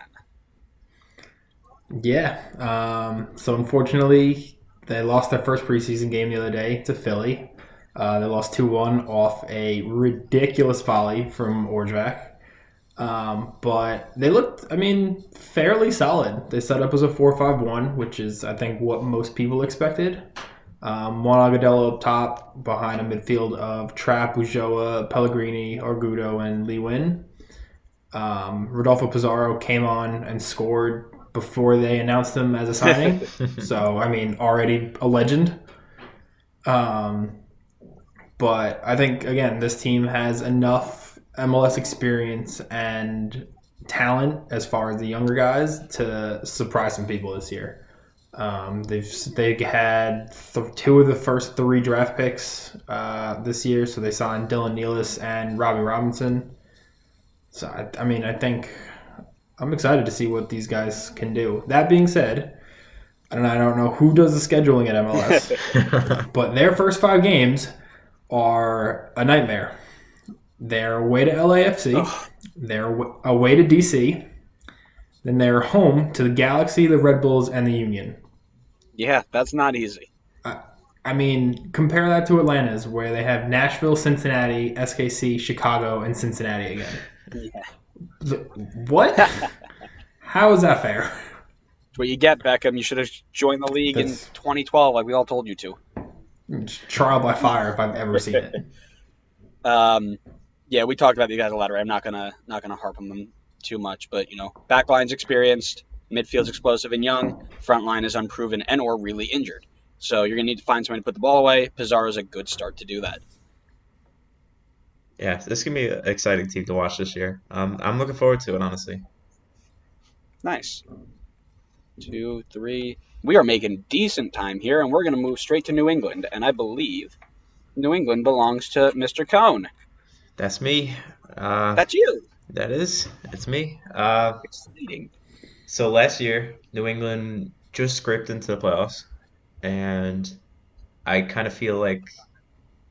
Yeah. So unfortunately, they lost their first preseason game the other day to Philly. They lost 2-1 off a ridiculous volley from Orjak. But they looked, fairly solid. They set up as a 4-5-1, which is, I think, what most people expected. Juan Agudelo up top, behind a midfield of Trapp, Ulloa, Pellegrini, Argudo, and Lee Win. Rodolfo Pizarro came on and scored before they announced him as a signing. So, already a legend. But I think, again, this team has enough MLS experience and talent as far as the younger guys to surprise some people this year. They had 2 of the first 3 draft picks this year, so they signed Dylan Nealis and Robbie Robinson. So, I think I'm excited to see what these guys can do. That being said, I don't know who does the scheduling at MLS, but their first 5 games are a nightmare. They're away to LAFC, they're away to DC, then they're home to the Galaxy, the Red Bulls, and the Union. Yeah, that's not easy. Compare that to Atlanta's, where they have Nashville, Cincinnati, SKC, Chicago, and Cincinnati again. Yeah. What? How is that fair? It's what you get, Beckham. You should have joined the league in 2012 like we all told you to. Trial by fire if I've ever seen it. Yeah, we talked about these guys a lot. Right? I'm not gonna harp on them too much, but backline's experienced, midfield's explosive and young, front line is unproven and or really injured. So you're gonna need to find somebody to put the ball away. Pizarro's a good start to do that. Yeah, this is gonna be an exciting team to watch this year. I'm looking forward to it, honestly. Nice. 2, 3. We are making decent time here, and we're gonna move straight to New England, and I believe New England belongs to Mr. Cone. That's me. That's you. That is. It's me. Exciting. So last year, New England just scraped into the playoffs, and I kind of feel like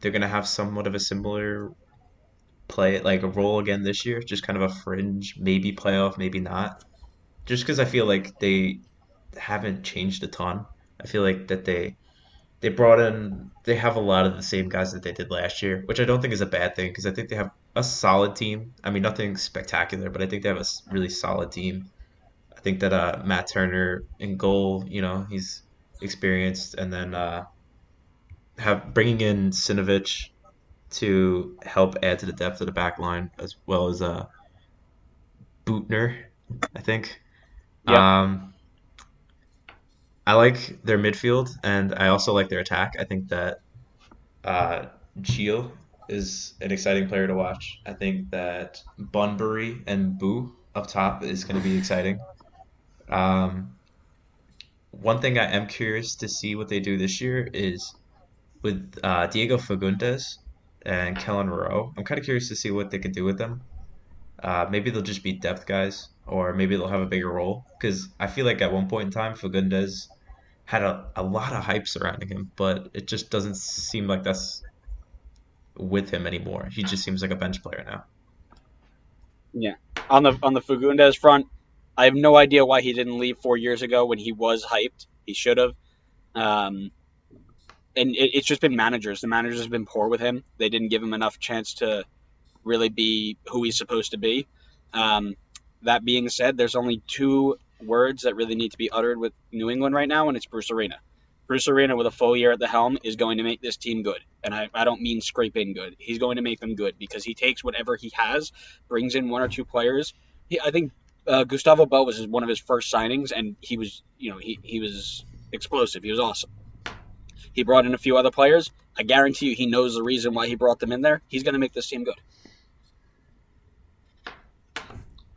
they're gonna have somewhat of a similar play, like a role again this year, just kind of a fringe, maybe playoff, maybe not. Just because I feel like they haven't changed a ton. I feel like that they have a lot of the same guys that they did last year, which I don't think is a bad thing because I think they have a solid team. I mean, nothing spectacular, but I think they have a really solid team. I think that Matt Turner in goal, he's experienced, and then bringing in Sinovich to help add to the depth of the back line as well as Bootner, I think. Yep. I like their midfield, and I also like their attack. I think that Gio is an exciting player to watch. I think that Bunbury and Boo up top is going to be exciting. One thing I am curious to see what they do this year is with Diego Fagundes and Kellen Rowe. I'm kind of curious to see what they could do with them. Maybe they'll just be depth guys, or maybe they'll have a bigger role. Because I feel like at one point in time, Fagundes had a lot of hype surrounding him, but it just doesn't seem like that's with him anymore. He just seems like a bench player now. Yeah. On the Fagundes front, I have no idea why he didn't leave 4 years ago when he was hyped. He should have. And it's just been managers. The managers have been poor with him. They didn't give him enough chance to really be who he's supposed to be. That being said, there's only 2 words that really need to be uttered with New England right now, and it's Bruce Arena. Bruce Arena with a full year at the helm is going to make this team good. And I don't mean scraping good. He's going to make them good because he takes whatever he has, brings in 1 or 2 players. I think Gustavo Bo was one of his first signings, and he was, he was explosive. He was awesome. He brought in a few other players. I guarantee you he knows the reason why he brought them in there. He's going to make this team good.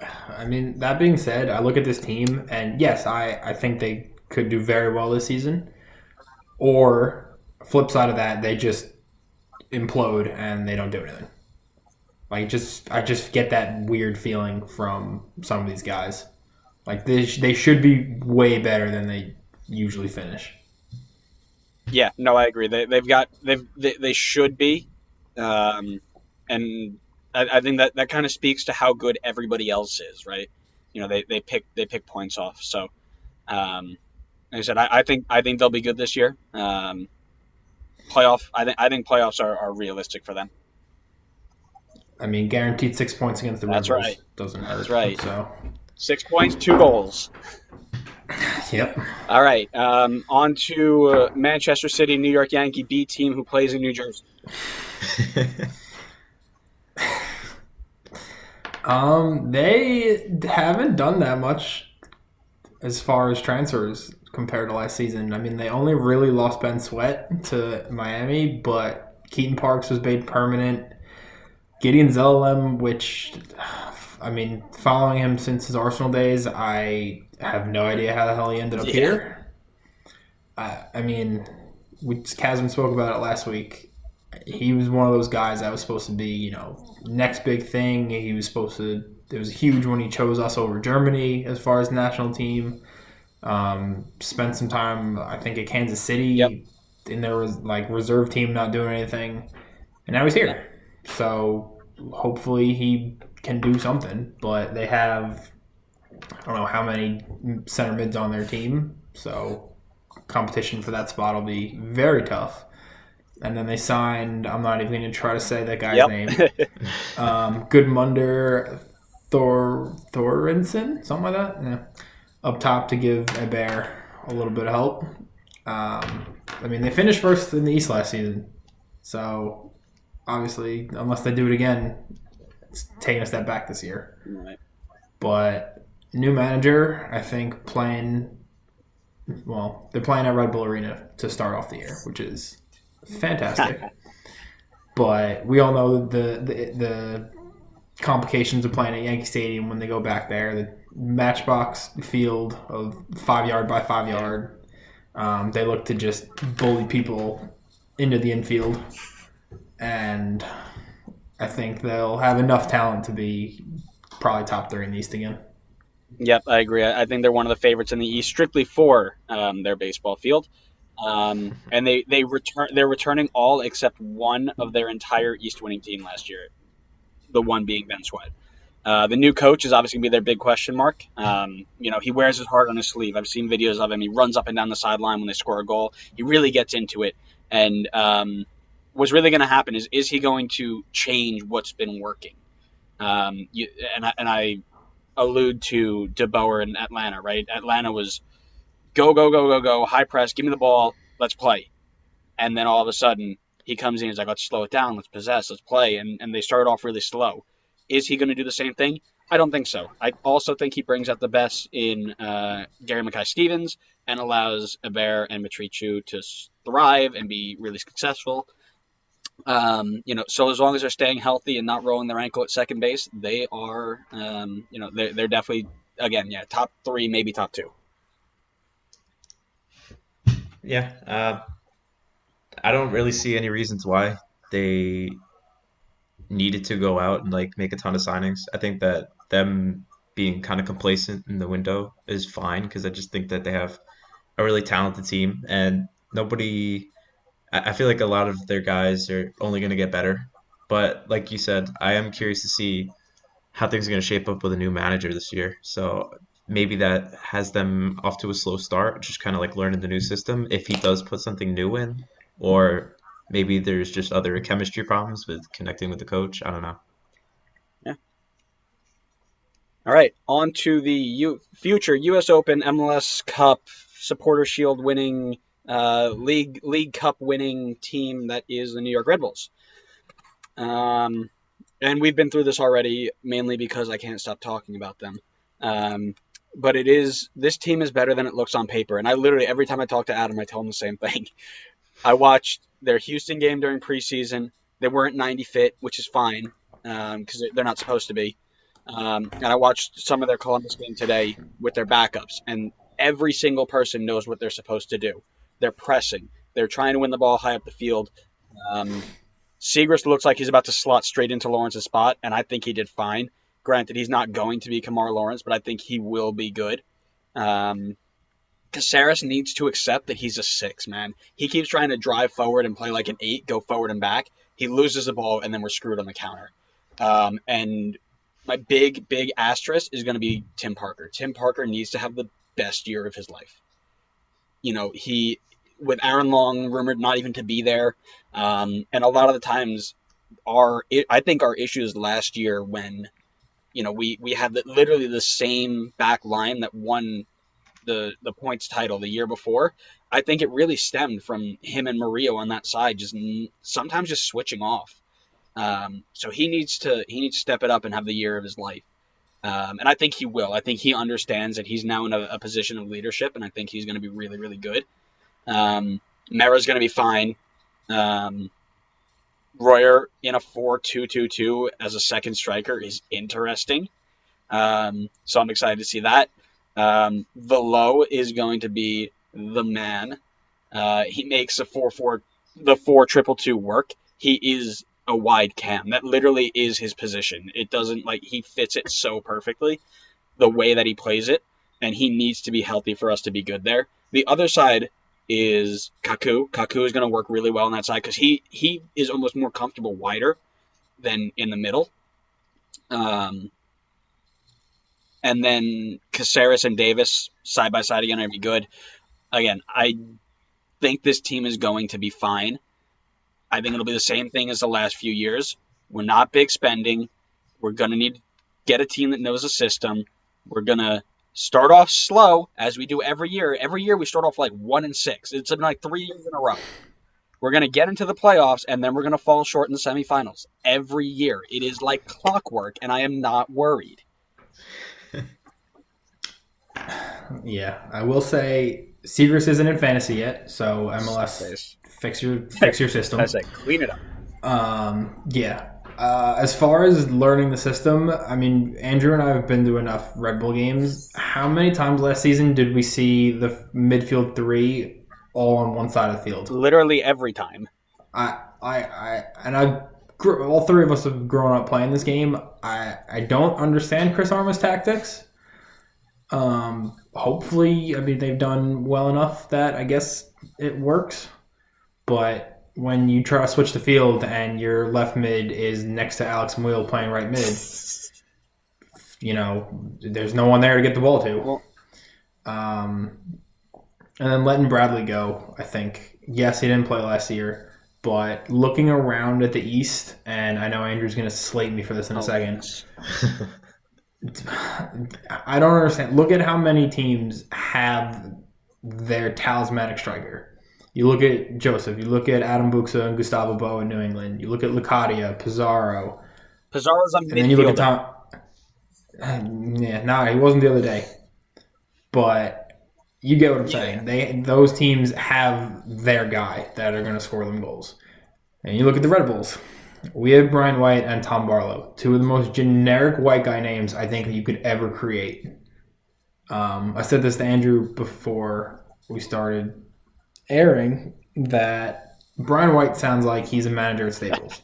I mean, that being said, I look at this team, and yes, I think they could do very well this season. Or, flip side of that, they just implode and they don't do anything. I just get that weird feeling from some of these guys. Like they should be way better than they usually finish. Yeah, no, I agree. They should be, and I think that kind of speaks to how good everybody else is, right? They pick points off. So, like I said, I think they'll be good this year. Playoff. I think playoffs are realistic for them. I mean, guaranteed 6 points against the Red Bulls. Right. Doesn't hurt. That's right. So 6 points, 2 goals. Yep. All right. On to Manchester City, New York Yankee B team who plays in New Jersey. They haven't done that much as far as transfers compared to last season. I mean, they only really lost Ben Sweat to Miami, but Keaton Parks was made permanent. Gideon Zelalem, which, I mean, following him since his Arsenal days, I have no idea how the hell he ended up here. I mean, Chasm spoke about it last week. He was one of those guys that was supposed to be, next big thing. He was supposed to. It was huge when he chose us over Germany as far as national team. Spent some time, I think, at Kansas City. Yep. And there was reserve team not doing anything, and now he's here. So hopefully he can do something. But they have, I don't know how many center mids on their team, so competition for that spot will be very tough. And then they signed, I'm not even going to try to say that guy's name, Gudmundur Thorinson, something like that. Yeah. up top to give Hebert a little bit of help. They finished first in the East last season, so obviously, unless they do it again, it's taking a step back this year. Right. But new manager, I think they're playing at Red Bull Arena to start off the year, which is fantastic. But we all know the complications of playing at Yankee Stadium when they go back there. The matchbox field of 5 yard by 5 yard. They look to just bully people into the infield. And I think they'll have enough talent to be probably top 3 in the East again. Yep, I agree. I think they're one of the favorites in the East, strictly for their baseball field. And they're returning all except one of their entire East winning team last year, the one being Ben Sweat. The new coach is obviously going to be their big question mark. He wears his heart on his sleeve. I've seen videos of him. He runs up and down the sideline when they score a goal. He really gets into it. And what's really going to happen is he going to change what's been working? I allude to DeBoer in Atlanta, right? Atlanta was go, high press, give me the ball, let's play. And then all of a sudden, he comes in, he's like, let's slow it down, let's possess, let's play. And they started off really slow. Is he going to do the same thing? I don't think so. I also think he brings out the best in Gary Mackay-Stevens and allows Hebert and Matricu to thrive and be really successful. So as long as they're staying healthy and not rolling their ankle at second base, they are, they're definitely, again, top 3, maybe top 2. Yeah, I don't really see any reasons why they needed to go out and make a ton of signings. I think that them being kind of complacent in the window is fine because I just think that they have a really talented team and nobody. I feel like a lot of their guys are only going to get better. But like you said, I am curious to see how things are going to shape up with a new manager this year. So maybe that has them off to a slow start, just kind of learning the new system. If he does put something new in, or maybe there's just other chemistry problems with connecting with the coach. I don't know. Yeah. All right, on to the future U.S. Open, MLS Cup, Supporter Shield winning League Cup winning team that is the New York Red Bulls. And we've been through this already, mainly because I can't stop talking about them. But this team is better than it looks on paper. And I literally, every time I talk to Adam, I tell him the same thing. I watched their Houston game during preseason. They weren't 90 fit, which is fine because they're not supposed to be. And I watched some of their Columbus game today with their backups. And every single person knows what they're supposed to do. They're pressing. They're trying to win the ball high up the field. Segrist looks like he's about to slot straight into Lawrence's spot, and I think he did fine. Granted, he's not going to be Kamar Lawrence, but I think he will be good. Caceres needs to accept that he's a 6, man. He keeps trying to drive forward and play like an 8, go forward and back. He loses the ball, and then we're screwed on the counter. And my big asterisk is going to be Tim Parker. Tim Parker needs to have the best year of his life. With Aaron Long rumored not even to be there, and a lot of the times I think our issues last year when, we had literally the same back line that won the points title the year before. I think it really stemmed from him and Murillo on that side, sometimes just switching off. So he needs to step it up and have the year of his life. And I think he will. I think he understands that he's now in a position of leadership, and I think he's going to be really, really good. Mera's going to be fine. Royer in a 4-2-2-2 as a second striker is interesting. So I'm excited to see that. Velo is going to be the man. He makes the 4-2-2 work. He is a wide cam. That literally is his position. It doesn't he fits it so perfectly the way that he plays it, and he needs to be healthy for us to be good there. The other side is Kaku. Kaku is going to work really well on that side because he is almost more comfortable wider than in the middle. And then Caceres and Davis side by side again are going to be good. Again, I think this team is going to be fine. I think it'll be the same thing as the last few years. We're not big spending. We're going to need to get a team that knows the system. We're going to start off slow, as we do every year. Every year we start off like 1-6. It's been like 3 years in a row. We're going to get into the playoffs, and then we're going to fall short in the semifinals. Every year. It is like clockwork, and I am not worried. Yeah, I will say Seagrass isn't in fantasy yet, so MLS, fix your system. I say, clean it up. Yeah. As far as learning the system, I mean, Andrew and I have been to enough Red Bull games. How many times last season did we see the midfield three all on one side of the field? Literally every time. All three of us have grown up playing this game. I don't understand Chris Arma's tactics. Hopefully, I mean, they've done well enough that I guess it works. But when you try to switch the field and your left mid is next to Alex Moyle playing right mid, there's no one there to get the ball to. And then letting Bradley go, I think. Yes, he didn't play last year, but looking around at the East, and I know Andrew's going to slate me for this in a second. I don't understand. Look at how many teams have their talismanic striker. You look at Joseph. You look at Adam Buxa and Gustavo Bo in New England. You look at Locadia, Pizarro. Pizarro's a midfielder. And then you look at Tom. Yeah, he wasn't the other day. But you get what I'm saying. Those teams have their guy that are going to score them goals. And you look at the Red Bulls. We have Brian White and Tom Barlow, two of the most generic white guy names I think that you could ever create. I said this to Andrew before we started airing, that Brian White sounds like he's a manager at Staples.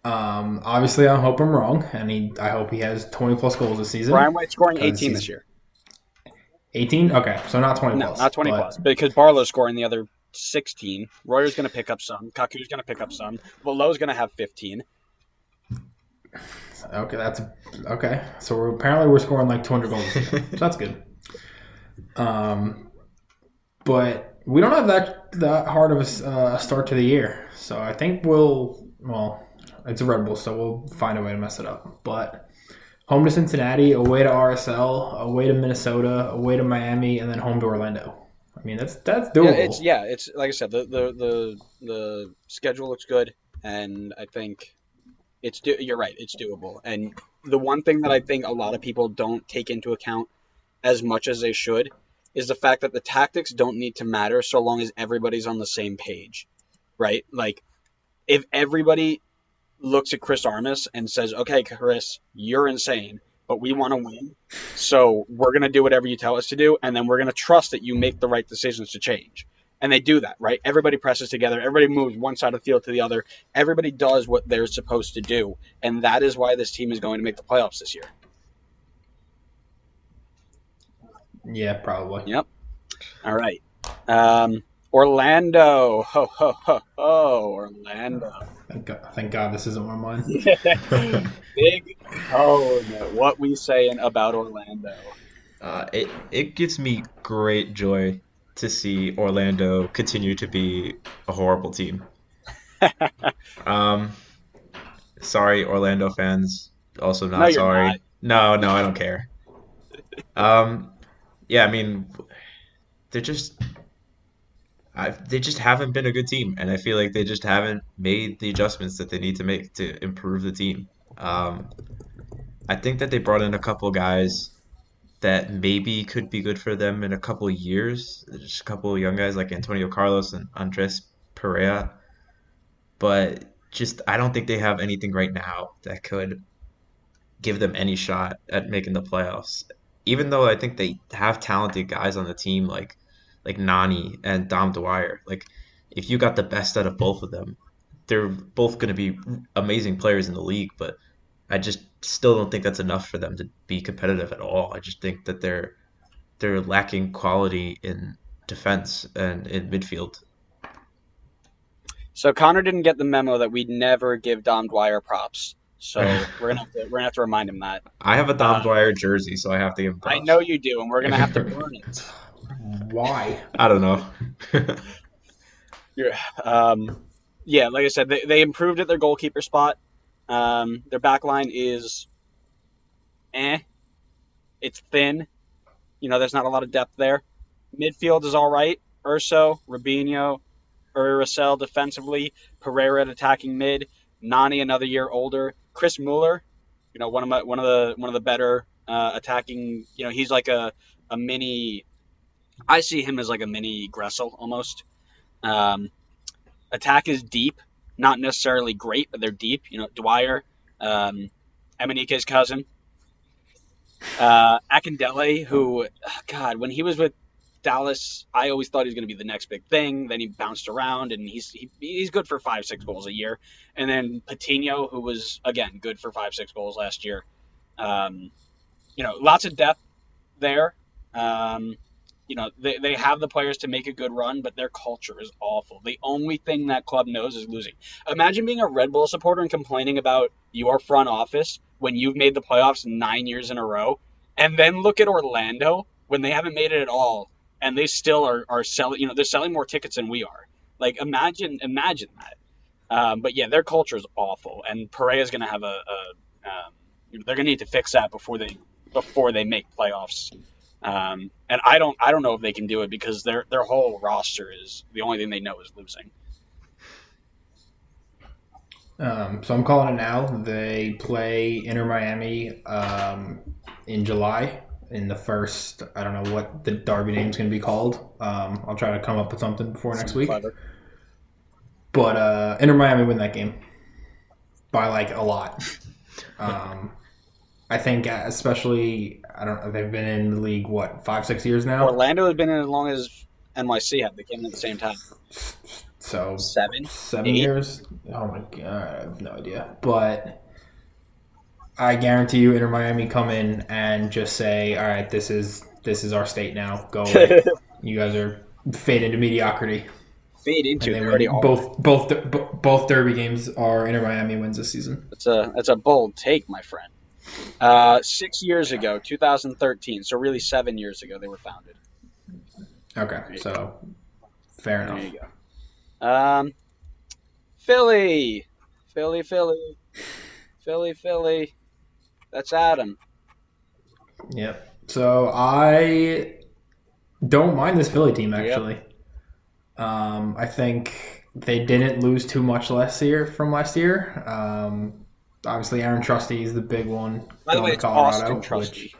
Obviously, I hope I'm wrong, and I hope he has 20-plus goals this season. Brian White's scoring 18 this year. 18? Okay, so not 20-plus. No, not 20-plus, because Barlow's scoring the other 16. Royer's going to pick up some. Kaku's going to pick up some. Valot's going to have 15. Okay, okay. So apparently we're scoring like 200 goals. So that's good. But we don't have that hard of a start to the year. So I think it's a Red Bull, so we'll find a way to mess it up. But home to Cincinnati, away to RSL, away to Minnesota, away to Miami, and then home to Orlando. I mean, that's doable. It's like I said, the schedule looks good, and I think you're right, it's doable. And the one thing that I think a lot of people don't take into account as much as they should is the fact that the tactics don't need to matter so long as everybody's on the same page, right? Like, if everybody looks at Chris Armas and says, okay, Chris, you're insane, but we want to win, so we're going to do whatever you tell us to do, and then we're going to trust that you make the right decisions to change. And they do that, right? Everybody presses together. Everybody moves one side of the field to the other. Everybody does what they're supposed to do, and that is why this team is going to make the playoffs this year. Yeah, probably. Yep. All right. Orlando. Ho, ho, ho, ho. Orlando. Thank God this isn't one of mine. Big tone. What we saying about Orlando? It gives me great joy to see Orlando continue to be a horrible team. Sorry, Orlando fans. Also not sorry. Not. No, I don't care. Yeah, I mean, they just haven't been a good team, and I feel like they just haven't made the adjustments that they need to make to improve the team. I think that they brought in a couple guys that maybe could be good for them in a couple of years. Just a couple of young guys like Antonio Carlos and Andres Perea, but just I don't think they have anything right now that could give them any shot at making the playoffs. Even though I think they have talented guys on the team like Nani and Dom Dwyer. Like, if you got the best out of both of them, they're both going to be amazing players in the league, but I just still don't think that's enough for them to be competitive at all. I just think that they're lacking quality in defense and in midfield. So Connor didn't get the memo that we'd never give Dom Dwyer props. So we're gonna have to remind him that. I have a Dom Dwyer jersey, so I have to give him props. I know you do, and we're gonna have to burn it. Why? I don't know. Yeah, like I said, they improved at their goalkeeper spot. Their back line is It's thin. There's not a lot of depth there. Midfield is all right. Urso, Rubinho, Uracel defensively, Pereira at attacking mid, Nani another year older, Chris Mueller, one of the better attacking. He's like a mini. I see him as like a mini Gressel almost. Um, Attack is deep, not necessarily great, but they're deep. Dwyer, Emenike's cousin, Akindele, who, God, when he was with Dallas, I always thought he was going to be the next big thing. Then he bounced around, and he's good for 5-6 goals a year. And then Patino, who was again good for 5-6 goals last year. Lots of depth there. They have the players to make a good run, but their culture is awful. The only thing that club knows is losing. Imagine being a Red Bull supporter and complaining about your front office when you've made the playoffs 9 years in a row, and then look at Orlando when they haven't made it at all, and they still are selling. They're selling more tickets than we are. Like imagine that. But yeah, their culture is awful, and Pereira's going to have they're going to need to fix that before they make playoffs. And I don't know if they can do it because their whole roster is the only thing they know is losing. So I'm calling it now. They play Inter Miami in July in the first. I don't know what the derby name's going to be called. I'll try to come up with something before next week. Clever. But Inter Miami win that game by like a lot. I think especially, I don't know, they've been in the league, 5-6 years now? Orlando has been in as long as NYC have. They came in at the same time. So 7 years? Oh my God, I have no idea. But I guarantee you Inter Miami come in and just say, all right, this is our state now. Go away. You guys are fade into mediocrity. Fade into and they already both derby games are Inter Miami wins this season. That's a bold take, my friend. 6 years ago, 2013. So really 7 years ago they were founded. Okay, so fair enough. There you go. Philly. That's Adam. Yep. So I don't mind this Philly team actually. Yep. I think they didn't lose too much last year. Obviously, Aaron Trusty is the big one. By the way, it's Austin Trusty.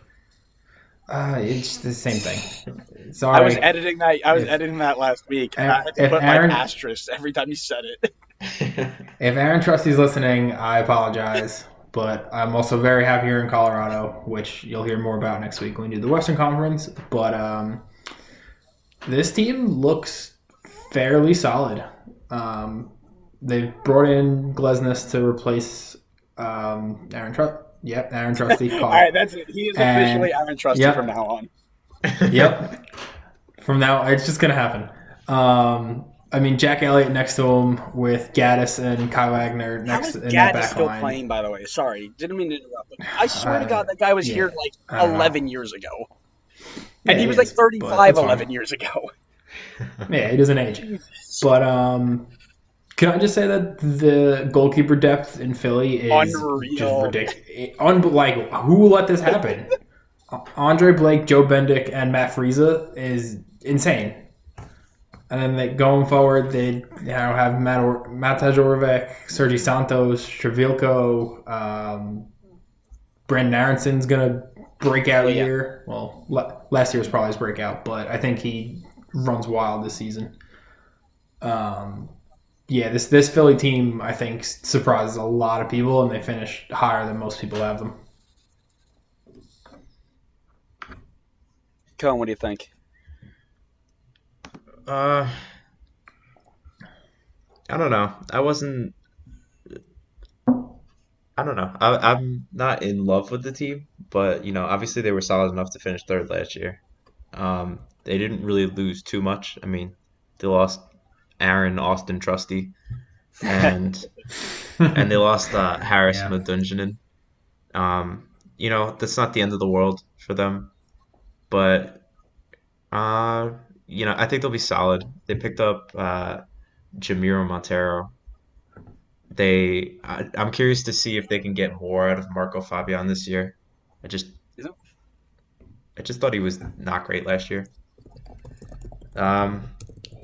It's the same thing. Sorry. I was editing that last week. And I had to put my asterisk every time you said it. If Aaron Trusty's listening, I apologize. But I'm also very happy here in Colorado, which you'll hear more about next week when we do the Western Conference. But this team looks fairly solid. They've brought in Glesnes to replace Aaron Trusty. Yep, Aaron Trusty. All right, that's it. He is officially Aaron Trusty from now on. Yep. From now, it's just going to happen. I mean, Jack Elliott next to him with Gaddis and Kyle Wagner in that back line. How is Gaddis still playing, by the way? Sorry, didn't mean to interrupt. I swear to God, that guy was here like 11 years ago. And he was like 35 11 years ago. Yeah, he doesn't age. But can I just say that the goalkeeper depth in Philly is unreal. Just ridiculous. Like, who will let this happen? Andre Blake, Joe Bendick, and Matt Friese is insane. And then going forward, they have Matt Tajorovic, Sergi Santos, Trevilco, Brandon Aronson's going to break out year. Well, last year was probably his breakout, but I think he runs wild this season. This Philly team, I think, surprises a lot of people, and they finish higher than most people have them. Cohen, what do you think? I don't know. I'm not in love with the team, but obviously they were solid enough to finish third last year. They didn't really lose too much. I mean, they lost Austin Trusty, and they lost Harris Madunjanin. That's not the end of the world for them, but I think they'll be solid. They picked up Jamiro Montero. I'm curious to see if they can get more out of Marco Fabian this year. I just thought he was not great last year. Um,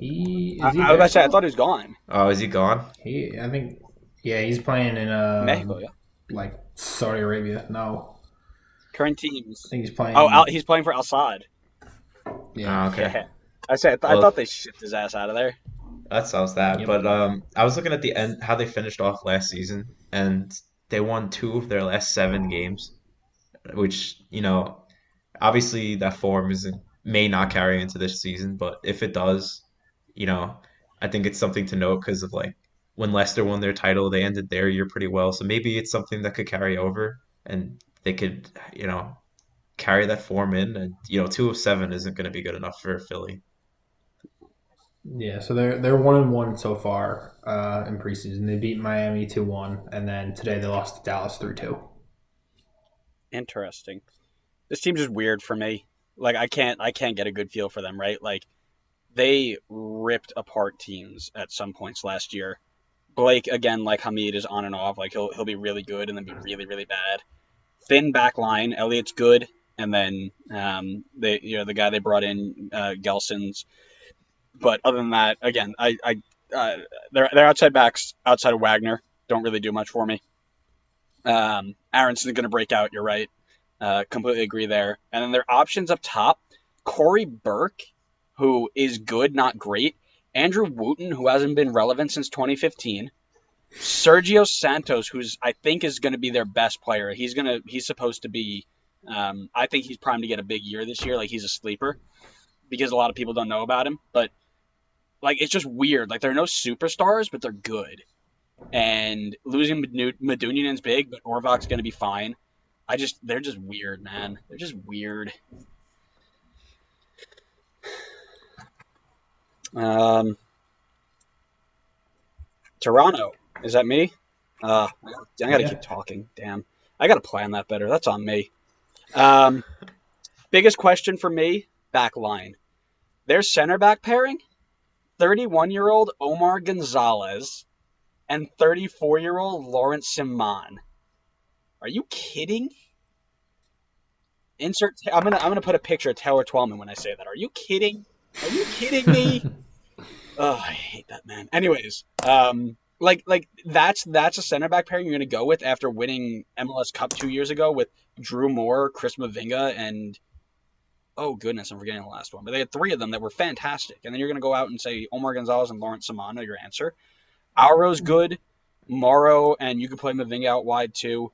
Is he I was there about to say I still? thought he was gone. oh, is he gone? I think, yeah, he's playing in Mexico, yeah. like Saudi Arabia. No, Current I teams. think he's Oh, playing. he's playing for Al Sadd. Yeah. Oh, okay. Yeah. I Well, thought they shipped his ass out of there. that sounds that. Yep. But I was looking at the end how they finished off last season, and they won 2 of their last 7 games, which obviously that form isn't may not carry into this season, but if it does, you know, I think it's something to note because of like when Leicester won their title, they ended their year pretty well. So maybe it's something that could carry over and they could, carry that form in. And 2 of 7 isn't going to be good enough for Philly. Yeah, so they're 1-1 so far in preseason. They beat Miami 2-1, and then today they lost to Dallas 3-2. Interesting. This team's just weird for me. Like I can't get a good feel for them, right? Like they ripped apart teams at some points last year. Blake again, like Hamid, is on and off. Like he'll be really good and then be really really bad. Thin back line. Elliott's good, and then the guy they brought in, Gelson's. But other than that, again, their outside backs outside of Wagner don't really do much for me. Aronson's going to break out. You're right. Completely agree there. And then their options up top: Corey Burke, who is good, not great. Andrew Wooten, who hasn't been relevant since 2015. Sergio Santos, who's I think is going to be their best player. He's supposed to be. I think he's primed to get a big year this year. Like he's a sleeper because a lot of people don't know about him. But like it's just weird. Like they're no superstars, but they're good. And losing Medunjan's big, but Orvak's going to be fine. They're just weird, man. They're just weird. Toronto, is that me? I gotta keep talking. Damn, I gotta plan that better. That's on me. Biggest question for me: back line. Their center back pairing: 31-year-old Omar Gonzalez and 34-year-old Lawrence Simon. Are you kidding? I'm gonna put a picture of Taylor Twellman when I say that. Are you kidding? Are you kidding me? Oh, I hate that man. Anyways, like that's a center back pairing you're gonna go with after winning MLS Cup 2 years ago with Drew Moore, Chris Mavinga, and oh goodness, I'm forgetting the last one. But they had 3 of them that were fantastic. And then you're gonna go out and say Omar Gonzalez and Lawrence Simon are your answer. Auro's good. Morrow, and you can play Mavinga out wide too.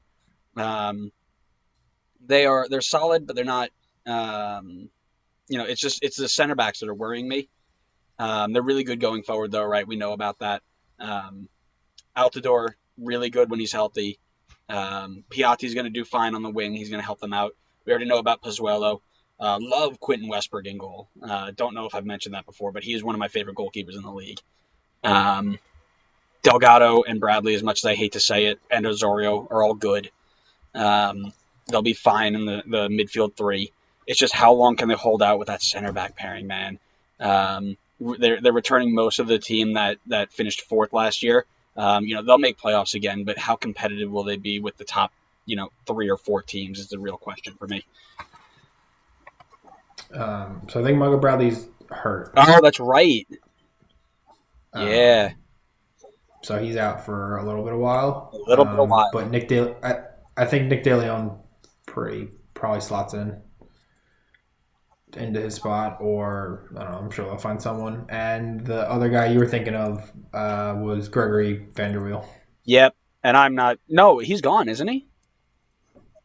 They're solid, but they're not. It's the center backs that are worrying me. They're really good going forward, though, right? We know about that. Altidore, really good when he's healthy. Piatti's going to do fine on the wing. He's going to help them out. We already know about Pozuelo. Love Quentin Westberg in goal. Don't know if I've mentioned that before, but he is one of my favorite goalkeepers in the league. Delgado and Bradley, as much as I hate to say it, and Osorio are all good. They'll be fine in the midfield 3. It's just how long can they hold out with that center back pairing, man? They're returning most of the team that finished 4th last year. They'll make playoffs again, but how competitive will they be with the top 3 or 4 teams is the real question for me. So I think Michael Bradley's hurt. Oh, that's right. Yeah. So he's out for a little bit of while. A little bit of while. But I think Nick DeLeon probably slots into his spot, or I don't know, I'm sure they'll find someone. And the other guy you were thinking of was Gregory Vanderweel. Yep. And I'm not. No, he's gone, isn't he?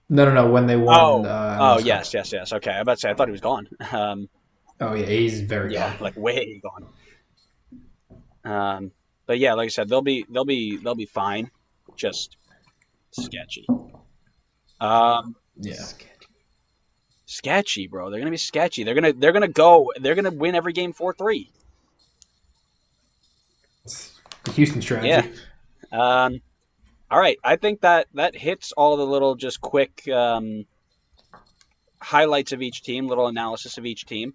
No. When they won. Yes. Okay, I'm about to say I thought he was gone. Oh yeah, he's very gone. Like way gone. But yeah, like I said, they'll be fine. Just sketchy. Yeah. Sketchy, bro. They're gonna be sketchy. They're gonna win every game 4-3. It's the Houston strategy. Yeah. All right. I think that hits all the little just quick highlights of each team, little analysis of each team.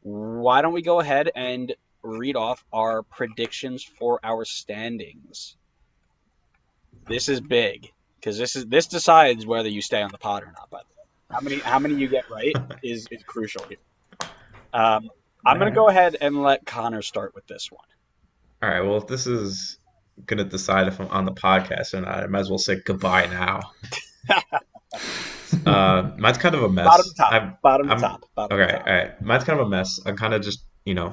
Why don't we go ahead and read off our predictions for our standings? This is big because this decides whether you stay on the pod or not. By the way. How many you get right is crucial here. I'm going to go ahead and let Connor start with this one. All right. Well, if this is gonna decide if I'm on the podcast or not, I might as well say goodbye now. Mine's kind of a mess. Bottom to top. Okay. All right. Mine's kind of a mess. I'm kind of just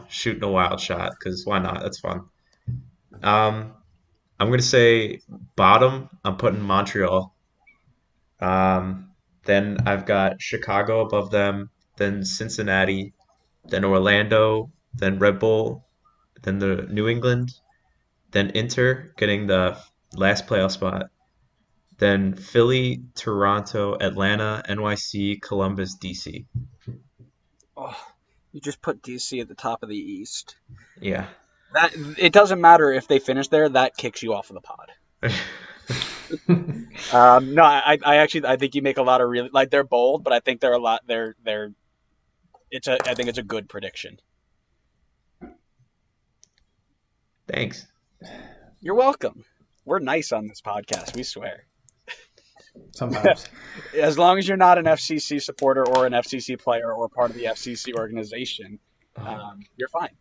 shooting a wild shot because why not? That's fun. I'm gonna say bottom. I'm putting Montreal. Then I've got Chicago above them. Then Cincinnati. Then Orlando. Then Red Bull. Then the New England. Then Inter getting the last playoff spot. Then Philly, Toronto, Atlanta, NYC, Columbus, DC. Oh, you just put DC at the top of the East. Yeah. That it doesn't matter if they finish there. That kicks you off of the pod. No, I think you make a lot of really they're bold, but I think they're a lot. I think it's a good prediction. Thanks. You're welcome. We're nice on this podcast, we swear. Sometimes. As long as you're not an FCC supporter or an FCC player or part of the FCC organization, you're fine.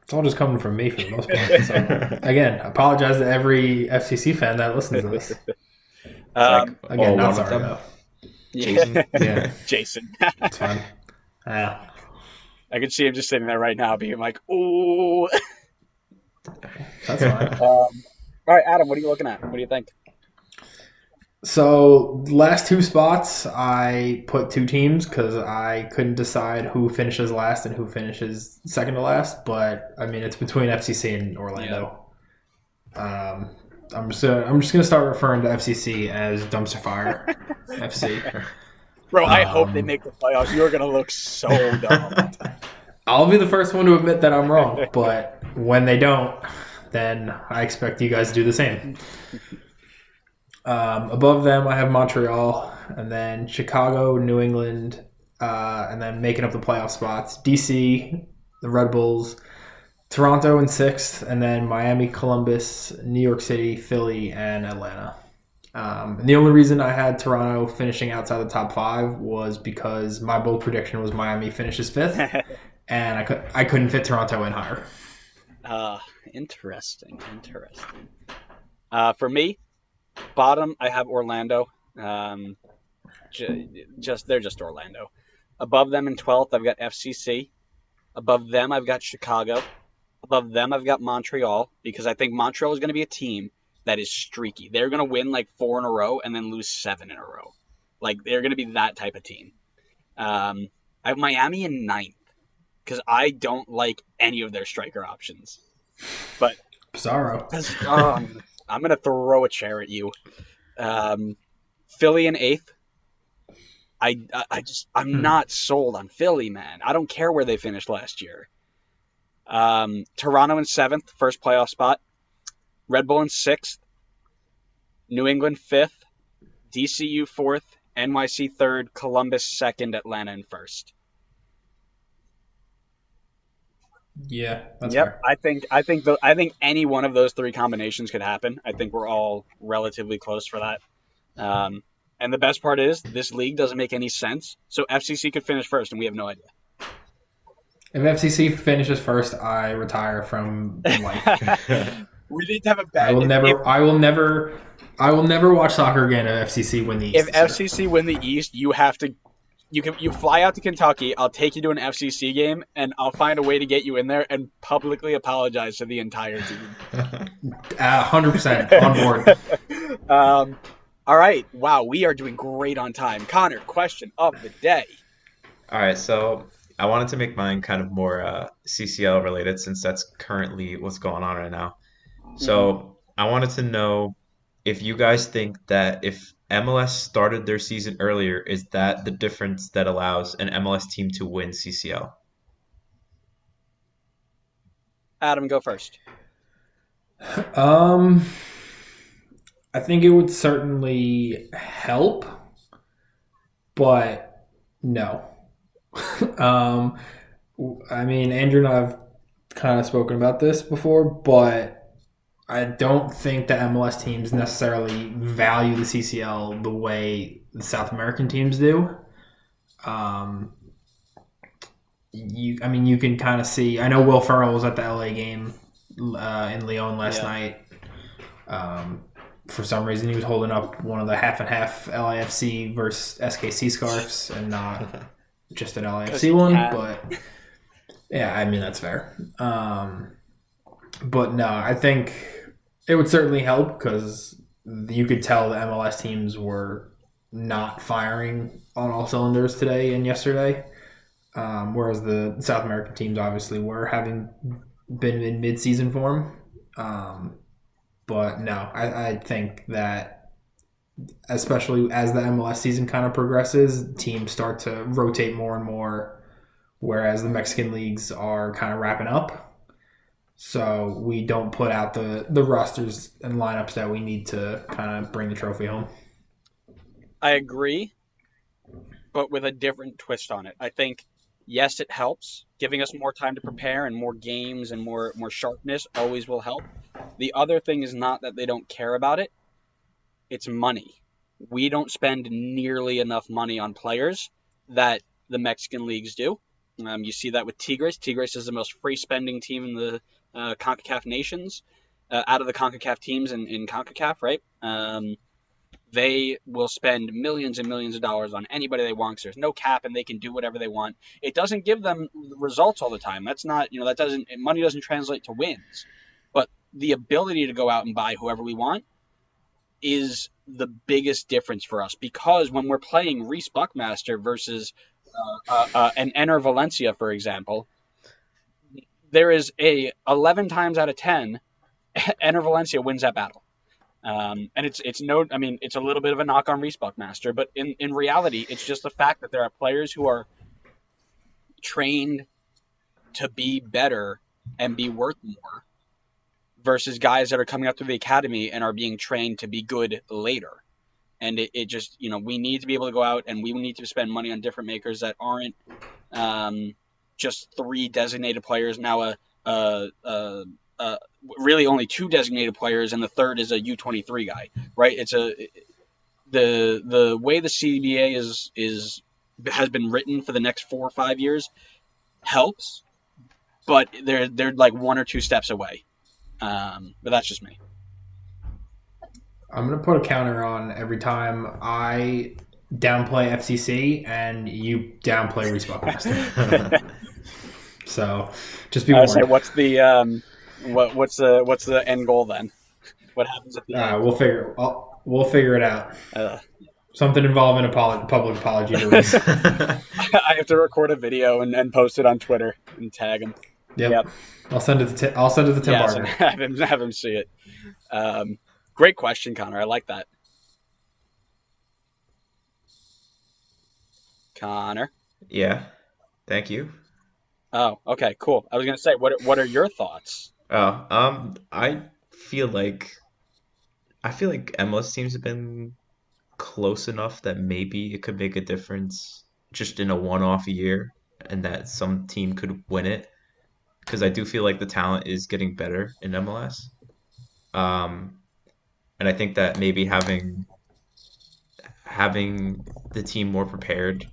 It's all just coming from me for the most part. So, again, I apologize to every FCC fan that listens to this. Again, not sorry, though. Jason. Yeah. Jason. It's fine. I can see him just sitting there right now being like, ooh. That's fine. All right, Adam, what are you looking at? What do you think? So, last two spots, I put two teams because I couldn't decide who finishes last and who finishes second to last. But, I mean, it's between FCC and Orlando. Yeah. I'm just going to start referring to FCC as Dumpster Fire FC. Bro, I hope they make the playoffs. You're going to look so dumb. I'll be the first one to admit that I'm wrong. But when they don't, then I expect you guys to do the same. Above them, I have Montreal, and then Chicago, New England, and then making up the playoff spots, DC, the Red Bulls, Toronto in sixth, and then Miami, Columbus, New York City, Philly, and Atlanta. And the only reason I had Toronto finishing outside the top five was because my bold prediction was Miami finishes fifth, and I couldn't fit Toronto in higher. Interesting. For me, bottom, I have Orlando. They're just Orlando. Above them in 12th, I've got FCC. Above them, I've got Chicago. Above them, I've got Montreal because I think Montreal is going to be a team that is streaky. They're going to win like 4 in a row and then lose 7 in a row. Like they're going to be that type of team. I have Miami in 9th because I don't like any of their striker options. But Bizarro. I'm going to throw a chair at you. Philly in 8th. I'm not sold on Philly, man. I don't care where they finished last year. Toronto in 7th, first playoff spot. Red Bull in 6th. New England 5th. DCU 4th. NYC 3rd. Columbus 2nd. Atlanta in 1st. Yeah, that's fair. I think any one of those three combinations could happen. I think we're all relatively close for that. And the best part is this league doesn't make any sense. So FCC could finish first, and we have no idea. If FCC finishes first, I retire from life. We need to have a bet. I will never watch soccer again if FCC win the East. If FCC win the East, you have to. You fly out to Kentucky. I'll take you to an FCC game, and I'll find a way to get you in there and publicly apologize to the entire team. 100% on board. All right. Wow, we are doing great on time. Connor, question of the day. All right, so I wanted to make mine kind of more CCL related since that's currently what's going on right now. So I wanted to know if you guys think that if MLS started their season earlier, is that the difference that allows an MLS team to win CCL? Adam, go first. I think it would certainly help, but no. I mean, Andrew and I have kind of spoken about this before, but I don't think the MLS teams necessarily value the CCL the way the South American teams do. You can kind of see. I know Will Ferrell was at the LA game in Lyon last night. For some reason, he was holding up one of the half and half LAFC versus SKC scarves and not just an LAFC one. But yeah, I mean that's fair. But no, I think it would certainly help because you could tell the MLS teams were not firing on all cylinders today and yesterday. Whereas the South American teams obviously were having been in mid-season form. But no, I think that especially as the MLS season kind of progresses, teams start to rotate more and more, whereas the Mexican leagues are kind of wrapping up. So we don't put out the rosters and lineups that we need to kind of bring the trophy home. I agree, but with a different twist on it. I think, yes, it helps. Giving us more time to prepare and more games and more sharpness always will help. The other thing is not that they don't care about it. It's money. We don't spend nearly enough money on players that the Mexican leagues do. You see that with Tigres. Tigres is the most free-spending team in the CONCACAF nations, out of the CONCACAF teams in CONCACAF, right? They will spend millions and millions of dollars on anybody they want because there's no cap and they can do whatever they want. It doesn't give them results all the time. That's not, money doesn't translate to wins. But the ability to go out and buy whoever we want is the biggest difference for us, because when we're playing Reese Buckmaster versus an Enner Valencia, for example, there is 11 times out of 10, Enner Valencia wins that battle. And it's a little bit of a knock on Reese Buckmaster, but in reality, it's just the fact that there are players who are trained to be better and be worth more versus guys that are coming up through the academy and are being trained to be good later. And it just, we need to be able to go out and we need to spend money on different makers that aren't just 3 designated players. Now really only 2 designated players, and the third is a U23 guy, right? It's the way the CBA has been written for the next 4 or 5 years helps, but they're like 1 or 2 steps away. But that's just me. I'm gonna put a counter on every time I downplay FCC and you downplay Reese Buckmaster. So just be warned. Say, what's the what's the end goal then? What happens at the end? We'll figure it out. Something involving a public apology to Reese. I have to record a video and post it on Twitter and tag him. Yep. I'll send it to Tim Barton. Have him see it. Great question, Connor. I like that. Connor? Yeah. Thank you. Oh, okay, cool. I was gonna say, what are your thoughts? I feel like MLS teams have been close enough that maybe it could make a difference just in a one-off year, and that some team could win it. Because I do feel like the talent is getting better in MLS. And I think that maybe having the team more prepared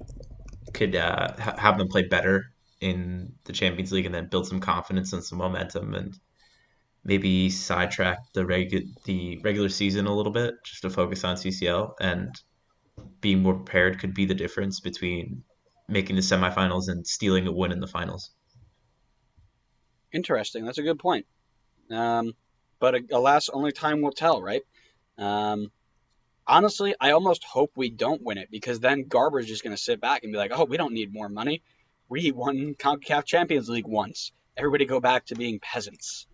could have them play better in the Champions League and then build some confidence and some momentum and maybe sidetrack the regular season a little bit just to focus on CCL, and being more prepared could be the difference between making the semifinals and stealing a win in the finals. Interesting. That's a good point. But alas, only time will tell, right? Honestly, I almost hope we don't win it, because then Garber's just going to sit back and be like, oh, we don't need more money. We won CONCACAF Champions League once. Everybody go back to being peasants.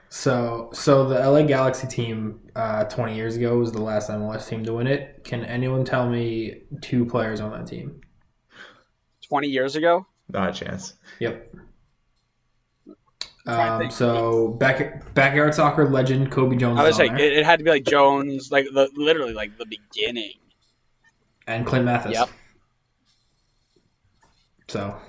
So the LA Galaxy team 20 years ago was the last MLS team to win it. Can anyone tell me 2 players on that team? 20 years ago? Not a chance. Yep. So backyard soccer legend Kobe Jones. I was saying it had to be like Jones, like literally like the beginning. And Clint Mathis. Yep. So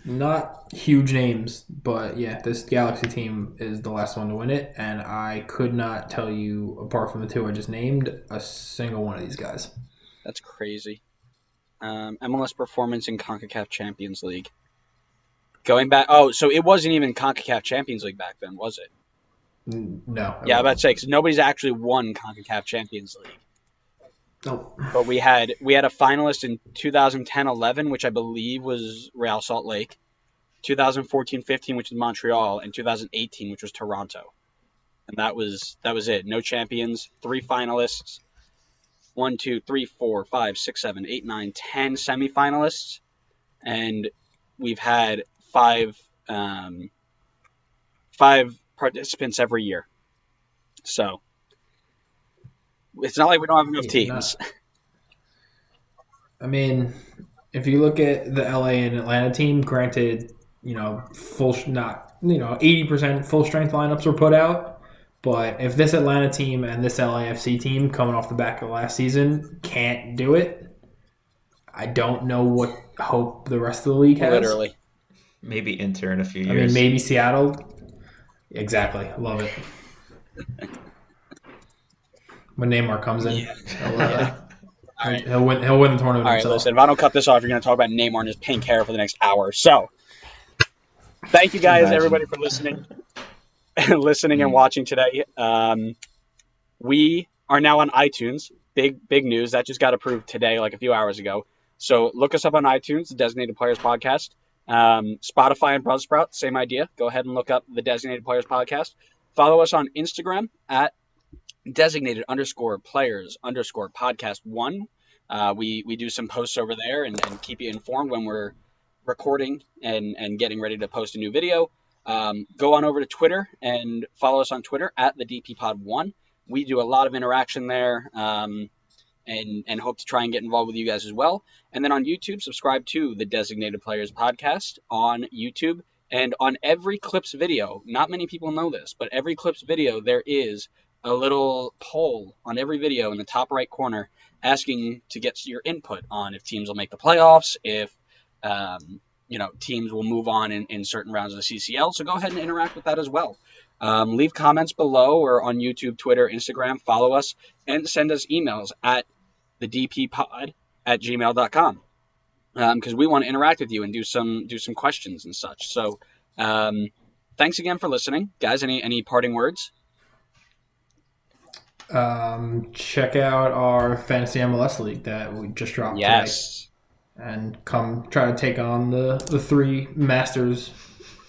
Not huge names, but yeah, this Galaxy team is the last one to win it, and I could not tell you, apart from the two I just named, a single one of these guys. That's crazy. MLS performance in CONCACAF Champions League. Going back, so it wasn't even CONCACAF Champions League back then, was it? No. Yeah, I was about to say, because nobody's actually won CONCACAF Champions League. Oh. But we had a finalist in 2010-11, which I believe was Real Salt Lake, 2014-15, which was Montreal, and 2018, which was Toronto. And that was it. No champions, 3 finalists, 1, 2, 3, 4, 5, 6, 7, 8, 9, 10 semifinalists, and we've had 5 participants every year. So it's not like we don't have enough teams. I mean, if you look at the LA and Atlanta team, granted, 80% full strength lineups were put out. But if this Atlanta team and this LAFC team coming off the back of last season can't do it, I don't know what hope the rest of the league has. Literally. Maybe Inter in a few years. I mean, maybe Seattle. Exactly. Love it. When Neymar comes in, he'll win the tournament All right, himself. listen, if I don't cut this off, you're going to talk about Neymar and his pink hair for the next hour. So, thank you guys, everybody, for listening and watching today. We are now on iTunes. Big news. That just got approved today, like a few hours ago. So look us up on iTunes, the Designated Players Podcast. Spotify and Buzzsprout, same idea. Go ahead and look up the Designated Players Podcast. Follow us on Instagram at designated_players_podcast1. We do some posts over there and keep you informed when we're recording and getting ready to post a new video. Go on over to Twitter and follow us on Twitter at the DPPod1. We do a lot of interaction there and hope to try and get involved with you guys as well. And then on YouTube, subscribe to the Designated Players Podcast on YouTube. And on every Clips video, not many people know this, but every Clips video, there is a little poll on every video in the top right corner asking to get your input on if teams will make the playoffs, if teams will move on in certain rounds of the CCL. So go ahead and interact with that as well. Leave comments below or on YouTube, Twitter, Instagram. Follow us and send us emails at thedppod@gmail.com because we want to interact with you and do some questions and such. So thanks again for listening, guys. Any parting words? Check out our Fantasy MLS League that we just dropped today. And come try to take on the 3 masters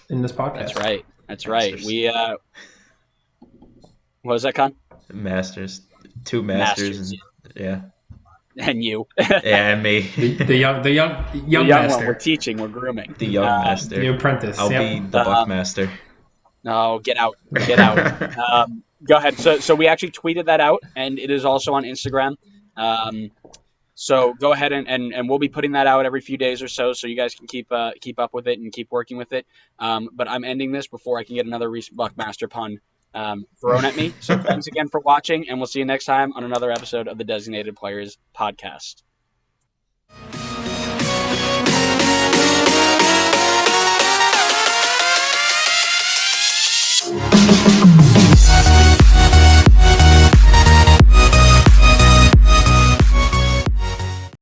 in this podcast. That's right. We what was that, Con? Masters. 2 masters. Yeah. And you. Yeah, and me. The young master. One. We're teaching. We're grooming. The young master. The apprentice. I'll be the buckmaster. No, get out. Go ahead. So we actually tweeted that out, and it is also on Instagram. So go ahead and we'll be putting that out every few days or so you guys can keep up with it and keep working with it. But I'm ending this before I can get another recent Buckmaster pun thrown at me. So thanks again for watching, and we'll see you next time on another episode of the Designated Players Podcast.